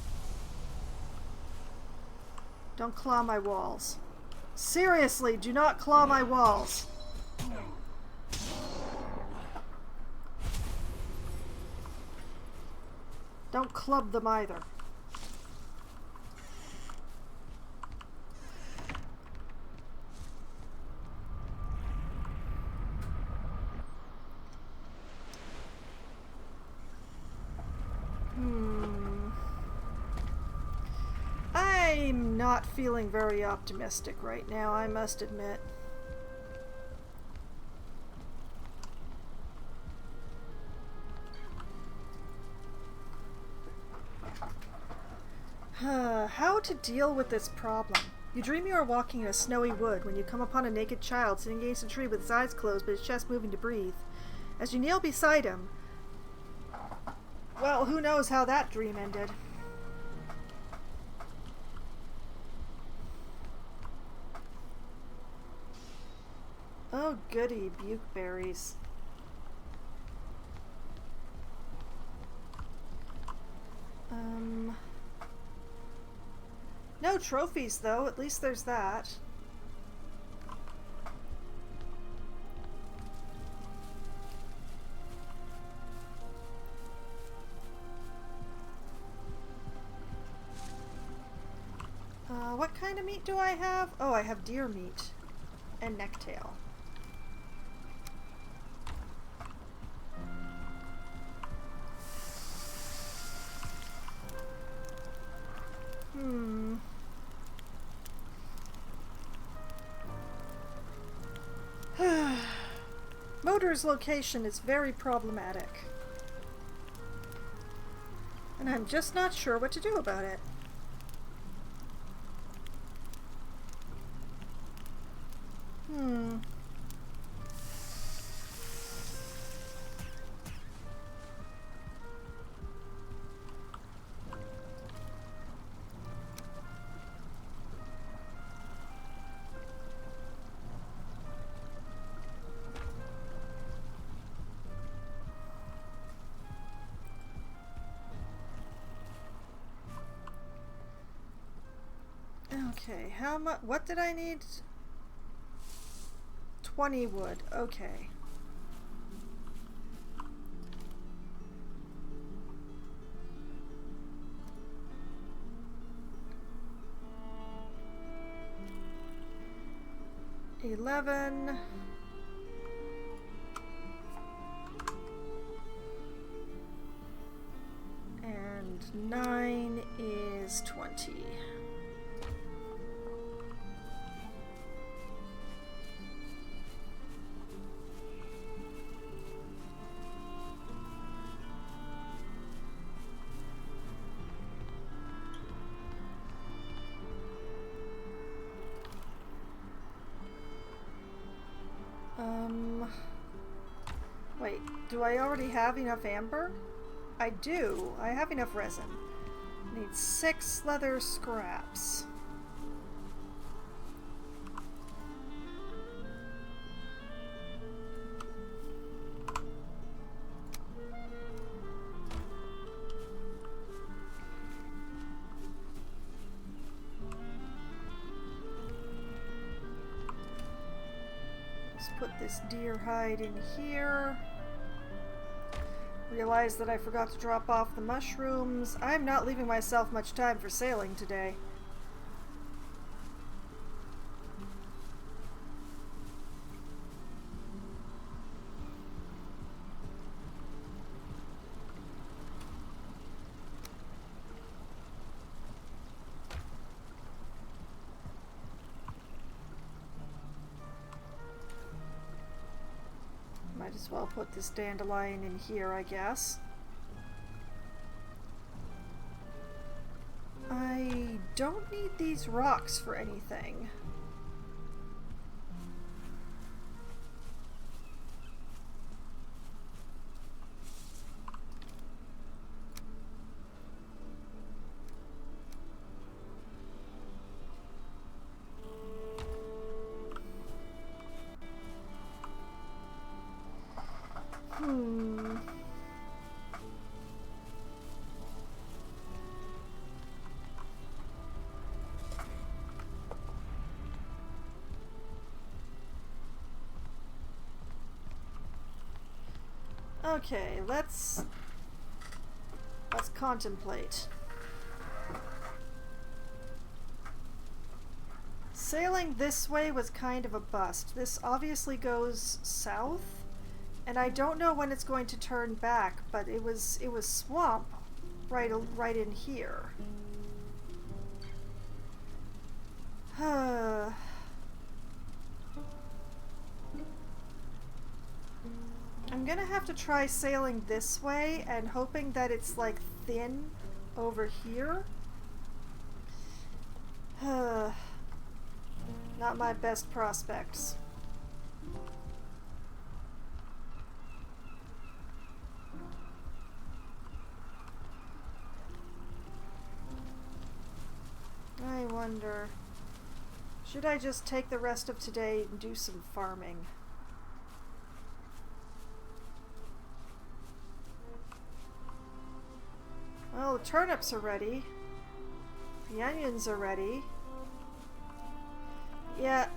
Don't claw my walls. Seriously, do not claw my walls. Don't club them either. I'm not feeling very optimistic right now, I must admit. How to deal with this problem? You dream you are walking in a snowy wood when you come upon a naked child sitting against a tree with his eyes closed but his chest moving to breathe. As you kneel beside him... Well, who knows how that dream ended. Oh goody, bukeberries. No trophies though, at least there's that. kind of meat do I have? Oh, I have deer meat and necktail. Motor's location is very problematic. And I'm just not sure what to do about it. Okay, how much? What did I need? 20 wood. Okay. $11. And 9 is 20. Wait, do I already have enough amber? I do. I have enough resin. Need 6 leather scraps. Let's put this deer hide in here. Realize that I forgot to drop off the mushrooms. I'm not leaving myself much time for sailing today. Might as well put this dandelion in here, I guess. I don't need these rocks for anything. Okay, let's contemplate. Sailing this way was kind of a bust. This obviously goes south, and I don't know when it's going to turn back, but it was swamp right in here. I'm gonna have to try sailing this way and hoping that it's like thin over here. Not my best prospects. I wonder, should I just take the rest of today and do some farming? Well, the turnips are ready. The onions are ready. Yeah.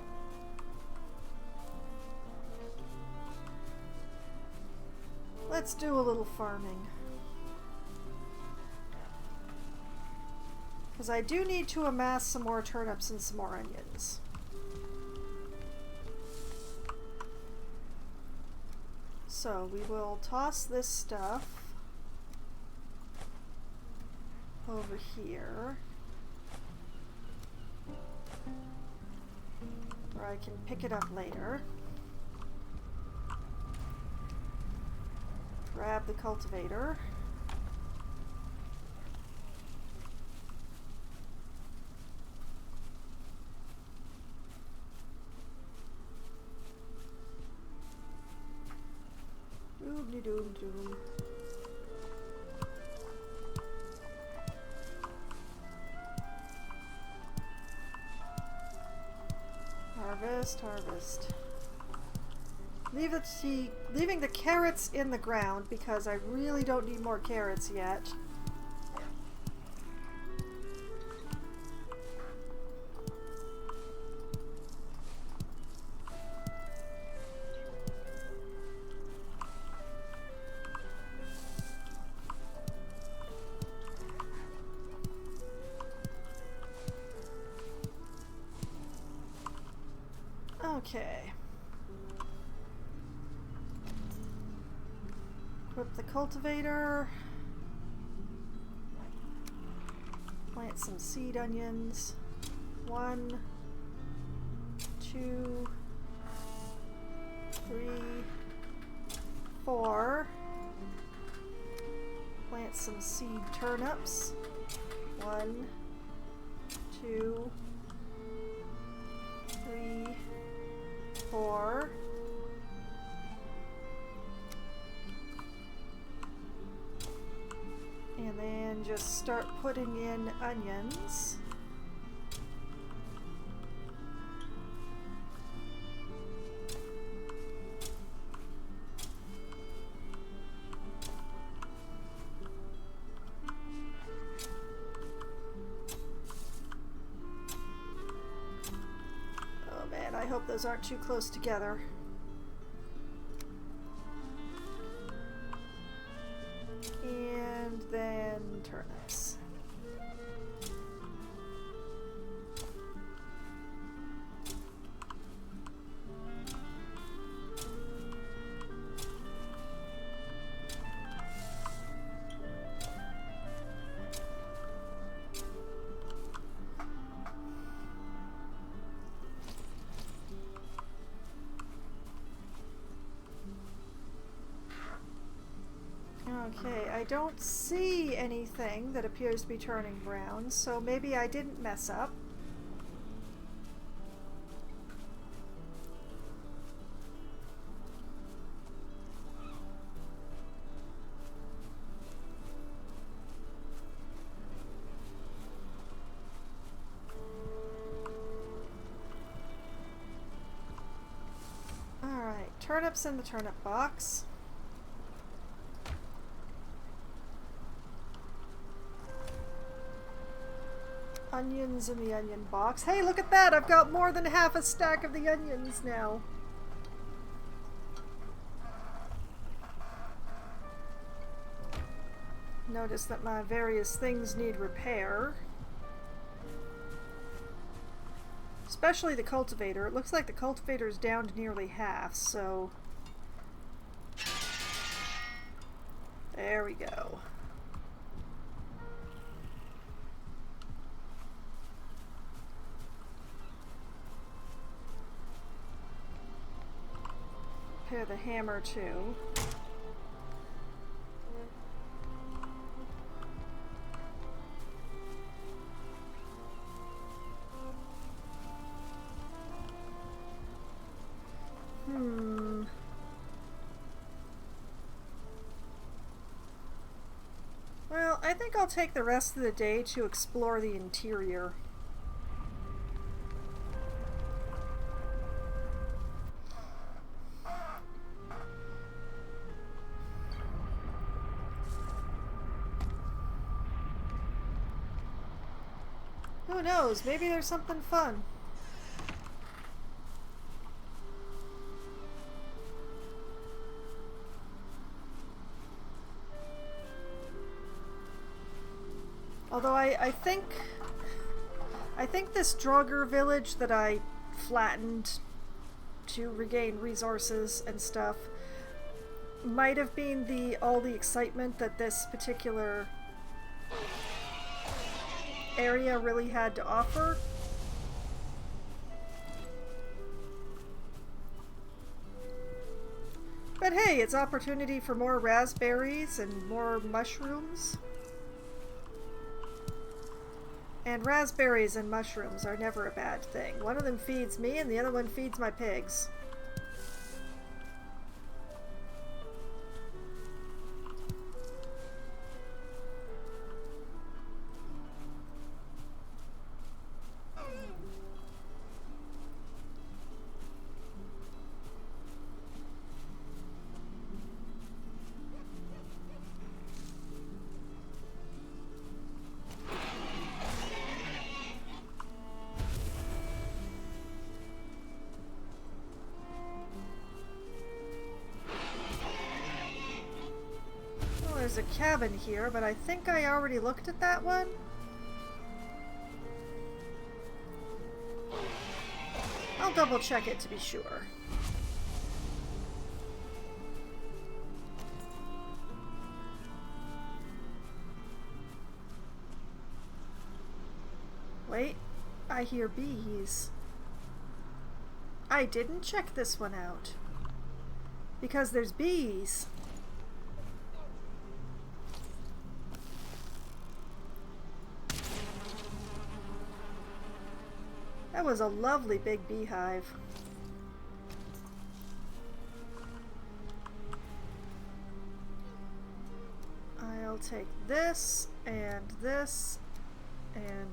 Let's do a little farming. Because I do need to amass some more turnips and some more onions. So we will toss this stuff over here, where I can pick it up later. Grab the cultivator. Doom-de-doom-doom. Harvest, harvest. Leaving the carrots in the ground because I really don't need more carrots yet. Okay. Equip the cultivator. Plant some seed onions. 1, 2, 3, 4. Plant some seed turnips. 1, 2, 3, 4. And then just start putting in onions. Oh man, I hope those aren't too close together. And then turnips. Okay, I don't see anything that appears to be turning brown, so maybe I didn't mess up. Alright, turnips in the turnip box. Onions in the onion box. Hey, look at that! I've got more than half a stack of the onions now. Notice that my various things need repair. Especially the cultivator. It looks like the cultivator is down to nearly half, so... There we go. Repair the hammer too. Well, I think I'll take the rest of the day to explore the interior. Who knows? Maybe there's something fun. Although I think I think this Draugr village that I flattened to regain resources and stuff might have been all the excitement that this particular area really had to offer. But hey, it's opportunity for more raspberries and more mushrooms. And raspberries and mushrooms are never a bad thing. One of them feeds me and the other one feeds my pigs. There's a cabin here, but I think I already looked at that one. I'll double check it to be sure. Wait, I hear bees. I didn't check this one out. Because there's bees. That was a lovely big beehive. I'll take this and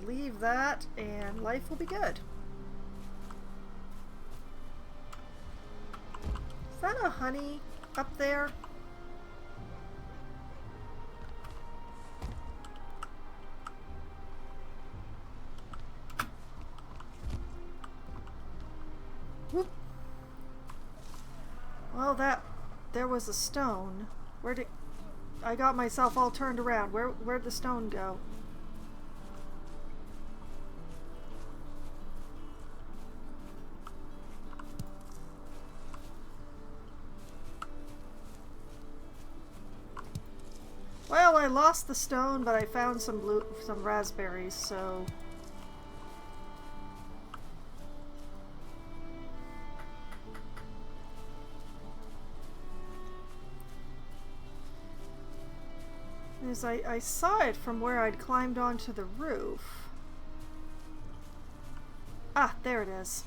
leave that, and life will be good. Is that a honey up there? Whoop. Well, there was a stone. Where did I got myself all turned around? Where'd the stone go? Well, I lost the stone, but I found some raspberries, so I saw it from where I'd climbed onto the roof. Ah, there it is.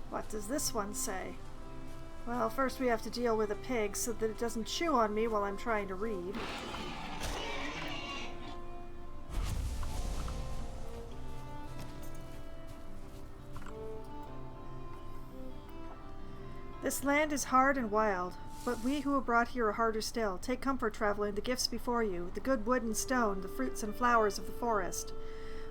What does this one say? Well, first we have to deal with a pig so that it doesn't chew on me while I'm trying to read. This land is hard and wild, but we who are brought here are harder still. Take comfort, traveler, in the gifts before you, the good wood and stone, the fruits and flowers of the forest.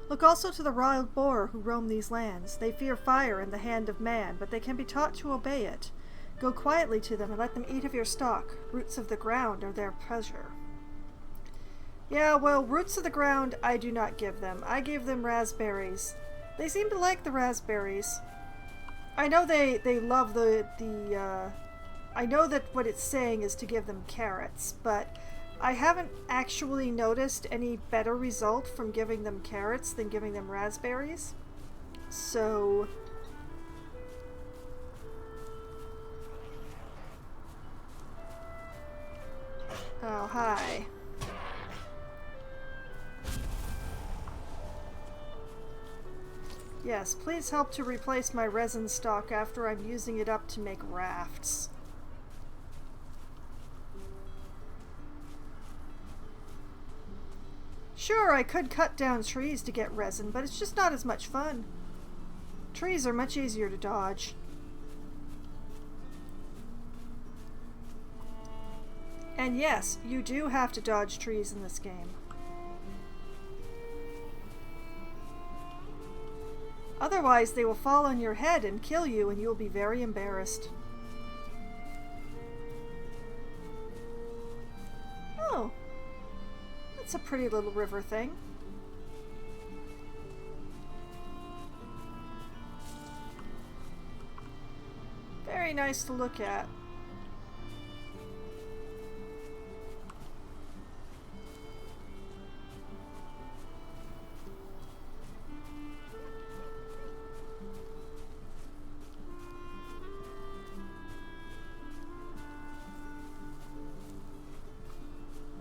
Look also to the wild boar who roam these lands. They fear fire and the hand of man, but they can be taught to obey it. Go quietly to them and let them eat of your stock. Roots of the ground are their pleasure. Yeah, well, roots of the ground I do not give them. I give them raspberries. They seem to like the raspberries. I know they love I know that what it's saying is to give them carrots, but I haven't actually noticed any better result from giving them carrots than giving them raspberries. So oh, hi. Yes, please help to replace my resin stock after I'm using it up to make rafts. Sure, I could cut down trees to get resin, but it's just not as much fun. Trees are much easier to dodge. And yes, you do have to dodge trees in this game. Otherwise, they will fall on your head and kill you, and you will be very embarrassed. Oh, That's a pretty little river thing. Very nice to look at.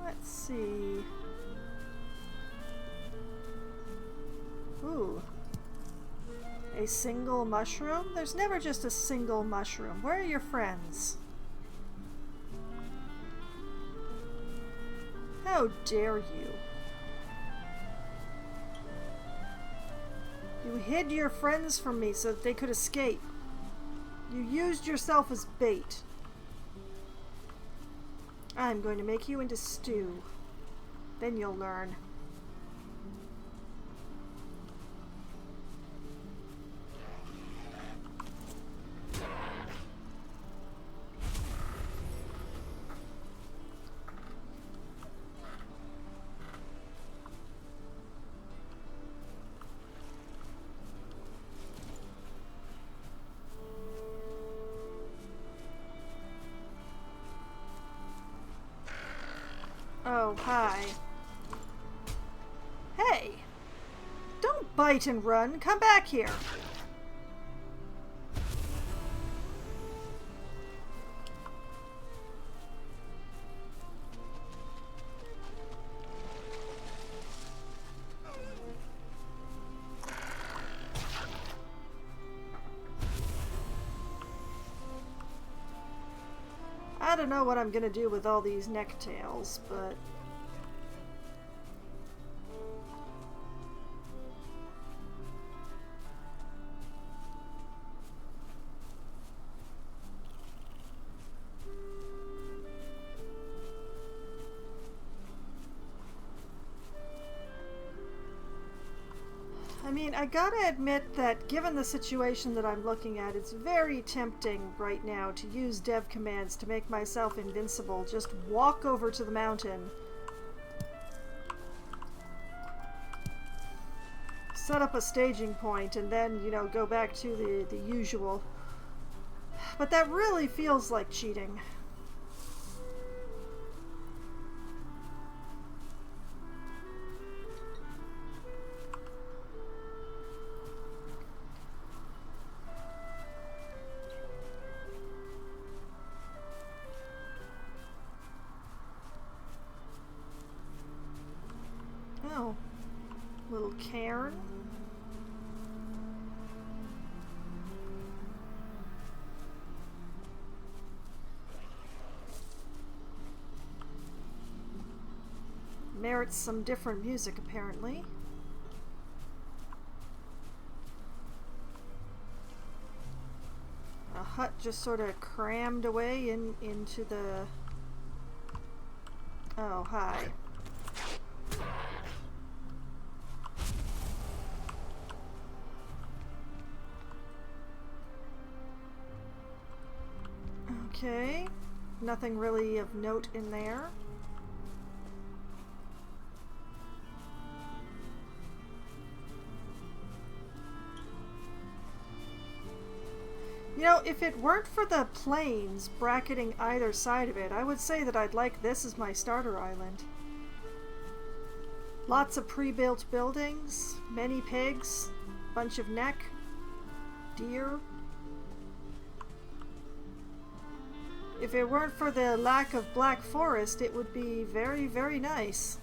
Let's see. Ooh. A single mushroom? There's never just a single mushroom. Where are your friends? How dare you? You hid your friends from me so that they could escape. You used yourself as bait. I'm going to make you into stew. Then you'll learn. Oh, hi. Hey! Don't bite and run. Come back here. I don't know what I'm gonna do with all these necktails, but... I mean, I gotta admit that given the situation that I'm looking at, it's very tempting right now to use dev commands to make myself invincible. Just walk over to the mountain, set up a staging point, and then, you know, go back to the usual. But that really feels like cheating. Oh, little cairn. Merits some different music, apparently. A hut just sort of crammed away into the... Oh, hi. Okay, nothing really of note in there. You know, if it weren't for the plains bracketing either side of it, I would say that I'd like this as my starter island. Lots of pre-built buildings, many pigs, bunch of neck, deer. If it weren't for the lack of black forest, it would be very, very nice.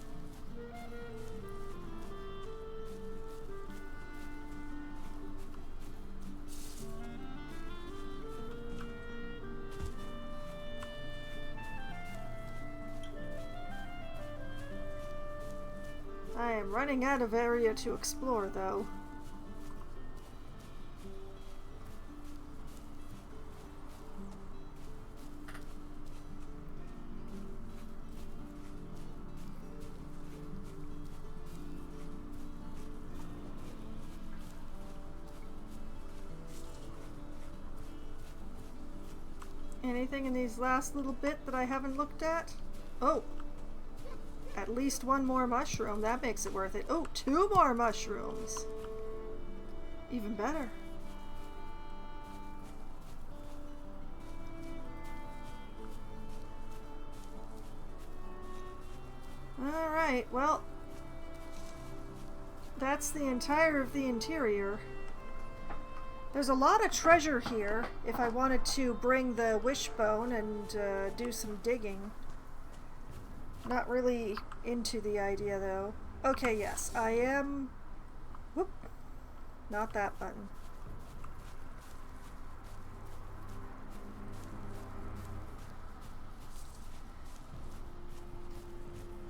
I am running out of area to explore, though. Anything in these last little bit that I haven't looked at? Oh! At least one more mushroom. That makes it worth it. Oh, 2 more mushrooms. Even better. Alright, well, that's the entire of the interior. There's a lot of treasure here if I wanted to bring the wishbone and do some digging. Not really into the idea though. Okay, yes, I am... Whoop. Not that button.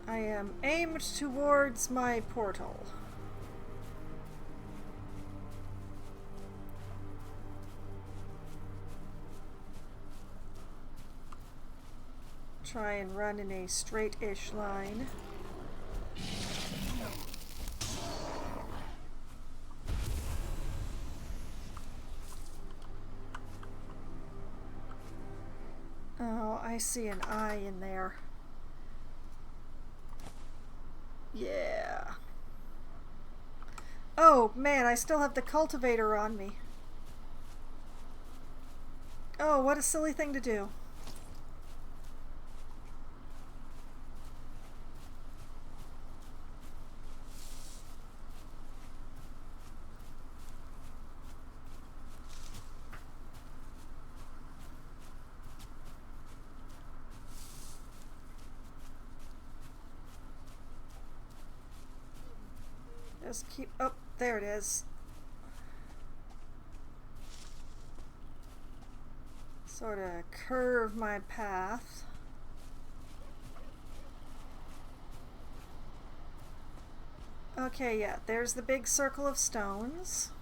I am aimed towards my portal. Try and run in a straight-ish line. Oh, I see an eye in there. Yeah. Oh, man, I still have the cultivator on me. Oh, what a silly thing to do. Just keep... Oh, there it is. Sort of curve my path. Okay, yeah, there's the big circle of stones.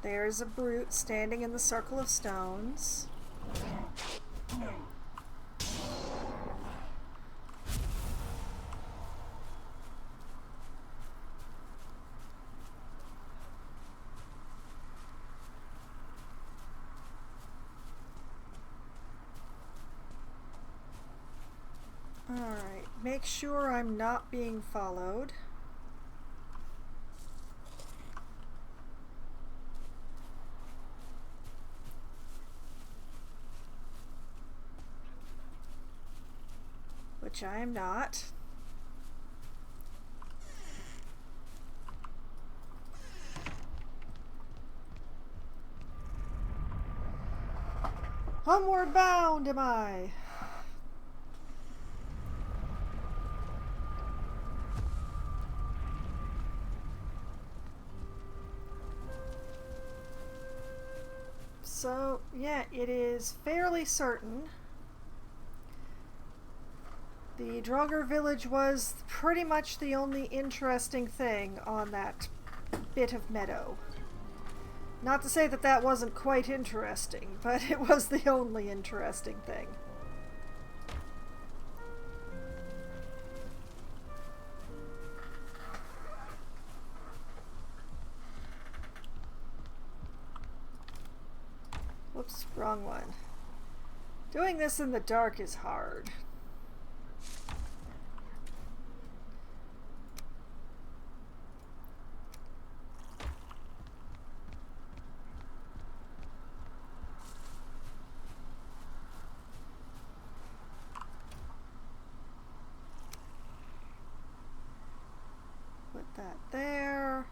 There's a brute standing in the circle of stones. Alright, make sure I'm not being followed. Which I am not. Homeward bound am I. So, yeah, it is fairly certain the Draugr village was pretty much the only interesting thing on that bit of meadow. Not to say that that wasn't quite interesting, but it was the only interesting thing. Whoops, wrong one. Doing this in the dark is hard. Put that there.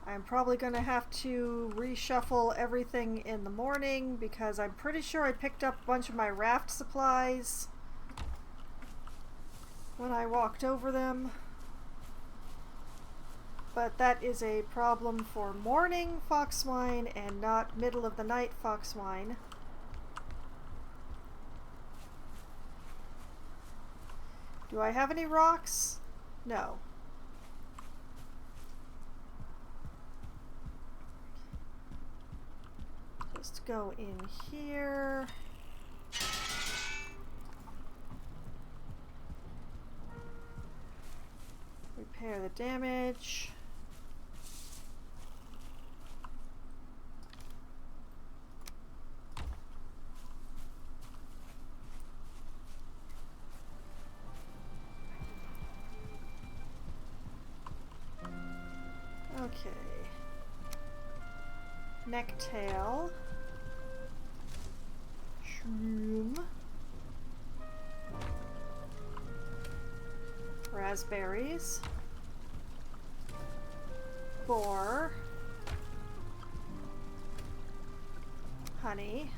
I'm probably going to have to reshuffle everything in the morning because I'm pretty sure I picked up a bunch of my raft supplies when I walked over them. But that is a problem for morning Foxwine and not middle of the night Foxwine. Do I have any rocks? No. Just go in here. Repair the damage. Okay. Necktail. Shroom. Raspberries. Boar. Honey.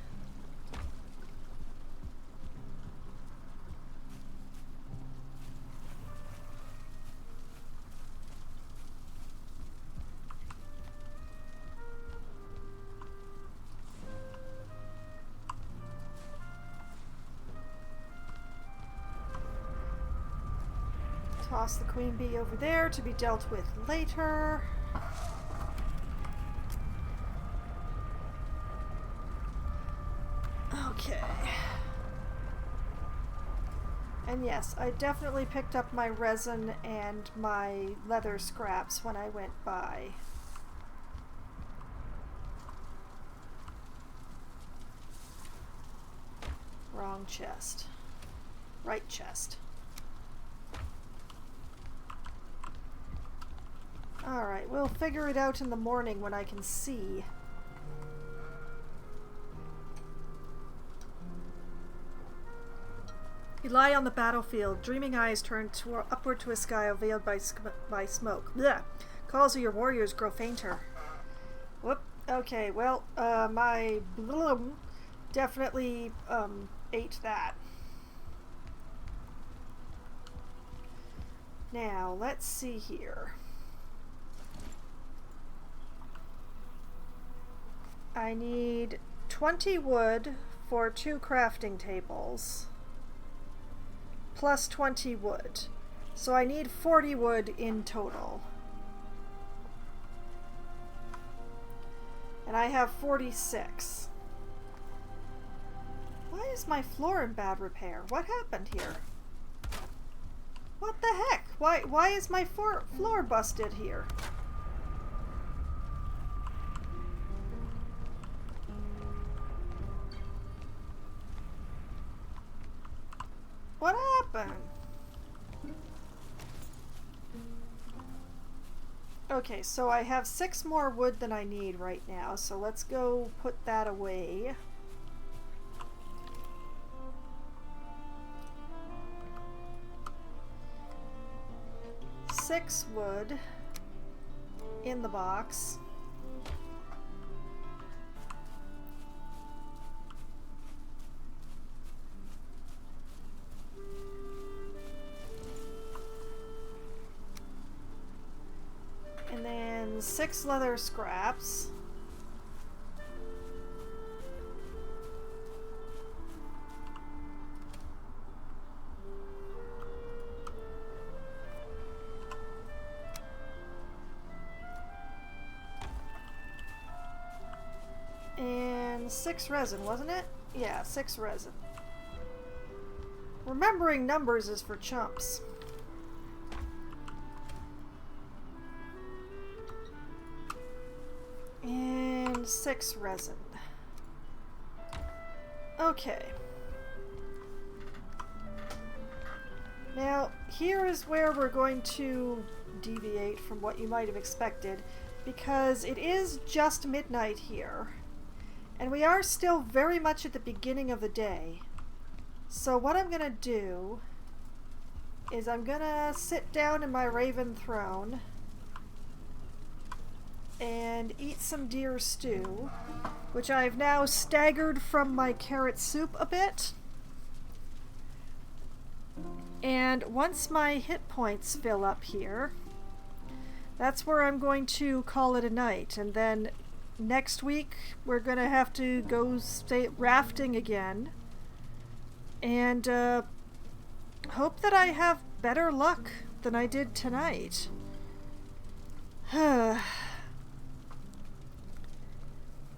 Toss the queen bee over there to be dealt with later. Okay. And yes, I definitely picked up my resin and my leather scraps when I went by. Wrong chest. Right chest. Alright, we'll figure it out in the morning when I can see. You lie on the battlefield, dreaming eyes turned upward to a sky veiled by smoke. Blech. Calls of your warriors grow fainter. Whoop. Okay, well, my bloom definitely ate that. Now, let's see here. I need 20 wood for 2 crafting tables. Plus 20 wood. So I need 40 wood in total. And I have 46. Why is my floor in bad repair? What happened here? What the heck? Why is my floor busted here? What happened? Okay, so I have 6 more wood than I need right now, so let's go put that away. Six wood in the box. And then 6 leather scraps. And 6 resin, wasn't it? Yeah, 6 resin. Remembering numbers is for chumps. And 6 resin. Okay. Now, here is where we're going to deviate from what you might have expected, because it is just midnight here, and we are still very much at the beginning of the day. So what I'm going to do is I'm going to sit down in my raven throne and eat some deer stew, which I've now staggered from my carrot soup a bit. And once my hit points fill up here, that's where I'm going to call it a night. And then next week we're going to have to go stay rafting again. And hope that I have better luck than I did tonight.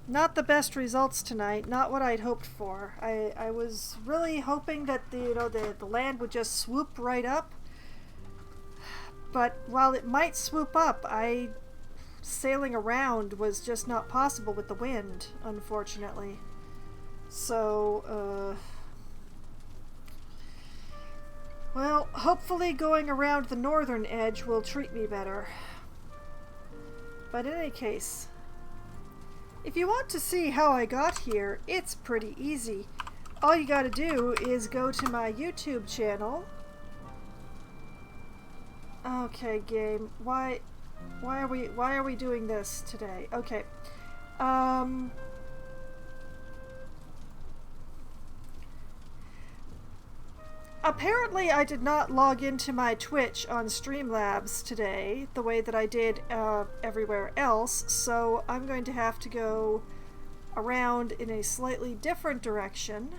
Not the best results tonight, not what I'd hoped for. I was really hoping that the land would just swoop right up. But while it might swoop up, sailing around was just not possible with the wind, unfortunately. So, well, hopefully going around the northern edge will treat me better. But in any case, if you want to see how I got here, it's pretty easy. All you gotta do is go to my YouTube channel. Okay, game. Why are we doing this today? Okay. Apparently I did not log into my Twitch on Streamlabs today the way that I did everywhere else, so I'm going to have to go around in a slightly different direction.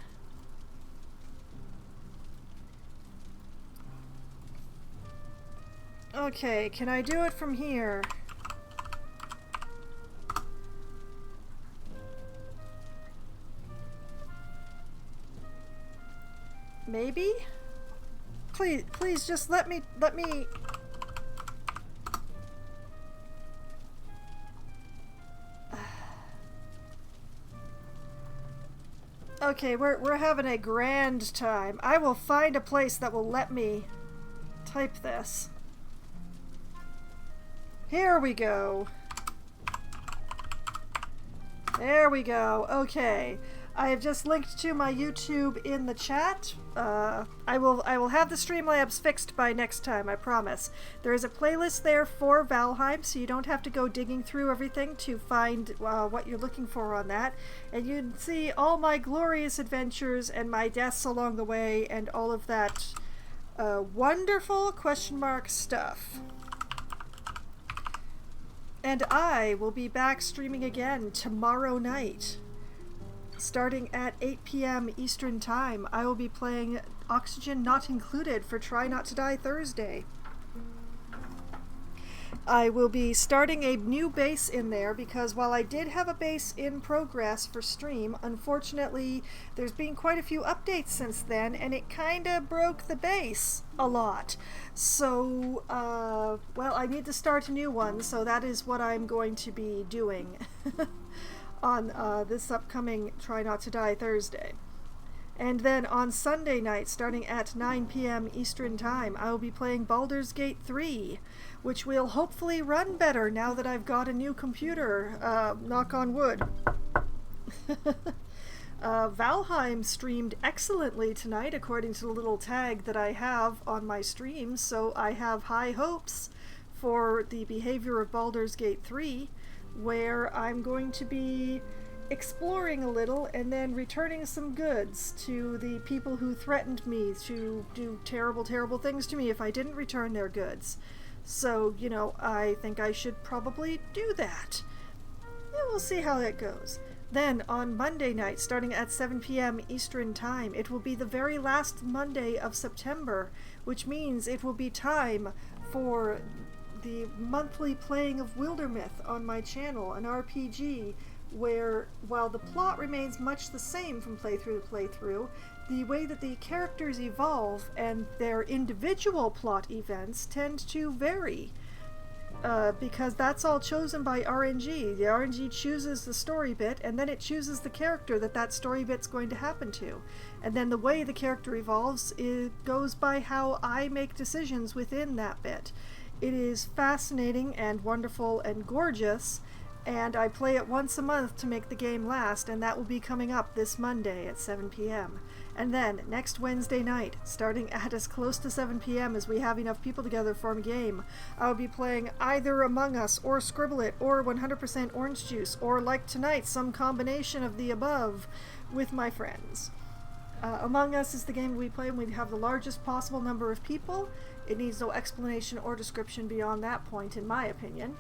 Okay, can I do it from here? Maybe? Please just let me Okay, we're having a grand time. I will find a place that will let me type this. Here we go. There we go. Okay. I have just linked to my YouTube in the chat. I will have the Streamlabs fixed by next time, I promise. There is a playlist there for Valheim, so you don't have to go digging through everything to find what you're looking for on that. And you can see all my glorious adventures and my deaths along the way and all of that wonderful question mark stuff. And I will be back streaming again tomorrow night. Starting at 8 p.m. Eastern Time, I will be playing Oxygen Not Included for Try Not to Die Thursday. I will be starting a new base in there because while I did have a base in progress for stream, unfortunately there's been quite a few updates since then and it kinda broke the base a lot. So, well, I need to start a new one, so that is what I'm going to be doing. On this upcoming Try Not to Die Thursday. And then on Sunday night, starting at 9 p.m. Eastern Time, I will be playing Baldur's Gate 3, which will hopefully run better now that I've got a new computer, knock on wood. Valheim streamed excellently tonight, according to the little tag that I have on my stream, so I have high hopes for the behavior of Baldur's Gate 3. Where I'm going to be exploring a little and then returning some goods to the people who threatened me to do terrible, terrible things to me if I didn't return their goods. So, you know, I think I should probably do that. Yeah, we'll see how that goes. Then, on Monday night, starting at 7 p.m. Eastern Time, it will be the very last Monday of September, which means it will be time for the monthly playing of Wildermyth on my channel, an RPG where, while the plot remains much the same from playthrough to playthrough, the way that the characters evolve and their individual plot events tend to vary. Because that's all chosen by RNG. The RNG chooses the story bit, and then it chooses the character that story bit's going to happen to. And then the way the character evolves goes by how I make decisions within that bit. It is fascinating and wonderful and gorgeous, and I play it once a month to make the game last, and that will be coming up this Monday at 7 p.m. And then, next Wednesday night, starting at as close to 7 p.m. as we have enough people together for a game, I will be playing either Among Us, or Scribble It, or 100% Orange Juice, or like tonight, some combination of the above with my friends. Among Us is the game we play when we have the largest possible number of people. It needs no explanation or description beyond that point, in my opinion.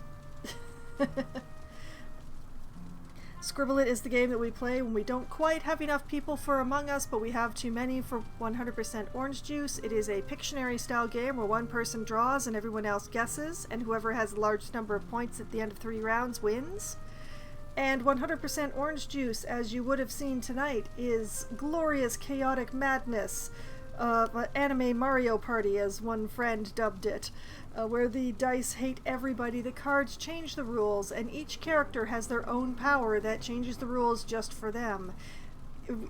Scribble It is the game that we play when we don't quite have enough people for Among Us, but we have too many for 100% Orange Juice. It is a Pictionary style game where one person draws and everyone else guesses, and whoever has the largest number of points at the end of 3 rounds wins. And 100% Orange Juice, as you would have seen tonight, is glorious chaotic madness. Anime Mario Party, as one friend dubbed it, where the dice hate everybody, the cards change the rules, and each character has their own power that changes the rules just for them.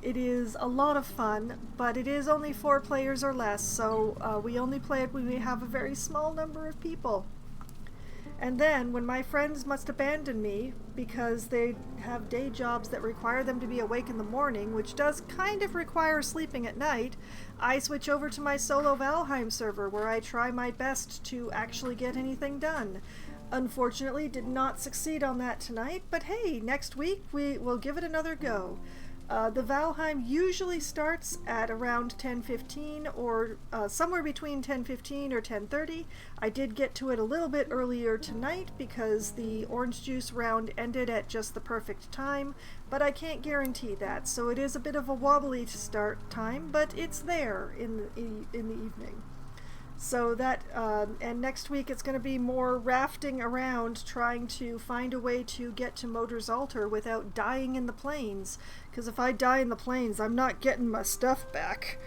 It is a lot of fun, but it is only 4 players or less, so we only play it when we have a very small number of people. And then, when my friends must abandon me because they have day jobs that require them to be awake in the morning, which does kind of require sleeping at night, I switch over to my solo Valheim server where I try my best to actually get anything done. Unfortunately, did not succeed on that tonight, but hey, next week we will give it another go. The Valheim usually starts at around 10:15 or somewhere between 10:15 or 10:30. I did get to it a little bit earlier tonight because the orange juice round ended at just the perfect time, but I can't guarantee that, so it is a bit of a wobbly to start time, but it's there in the evening. So that, and next week it's going to be more rafting around trying to find a way to get to Motor's Altar without dying in the plains. Because if I die in the plains, I'm not getting my stuff back.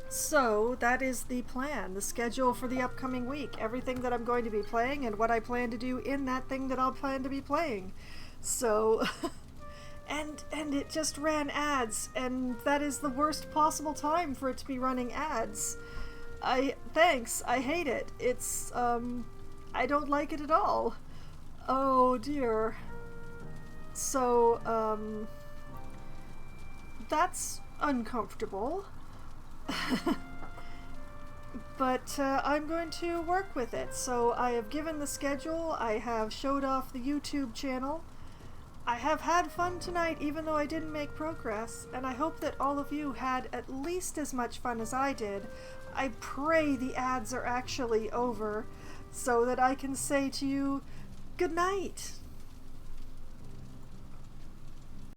So that is the plan, the schedule for the upcoming week. Everything that I'm going to be playing and what I plan to do in that thing that I'll plan to be playing. So... And it just ran ads, and that is the worst possible time for it to be running ads. Thanks, I hate it. It's, I don't like it at all. Oh dear. So, that's uncomfortable. But, I'm going to work with it. So I have given the schedule, I have showed off the YouTube channel. I have had fun tonight, even though I didn't make progress, and I hope that all of you had at least as much fun as I did. I pray the ads are actually over so that I can say to you, good night.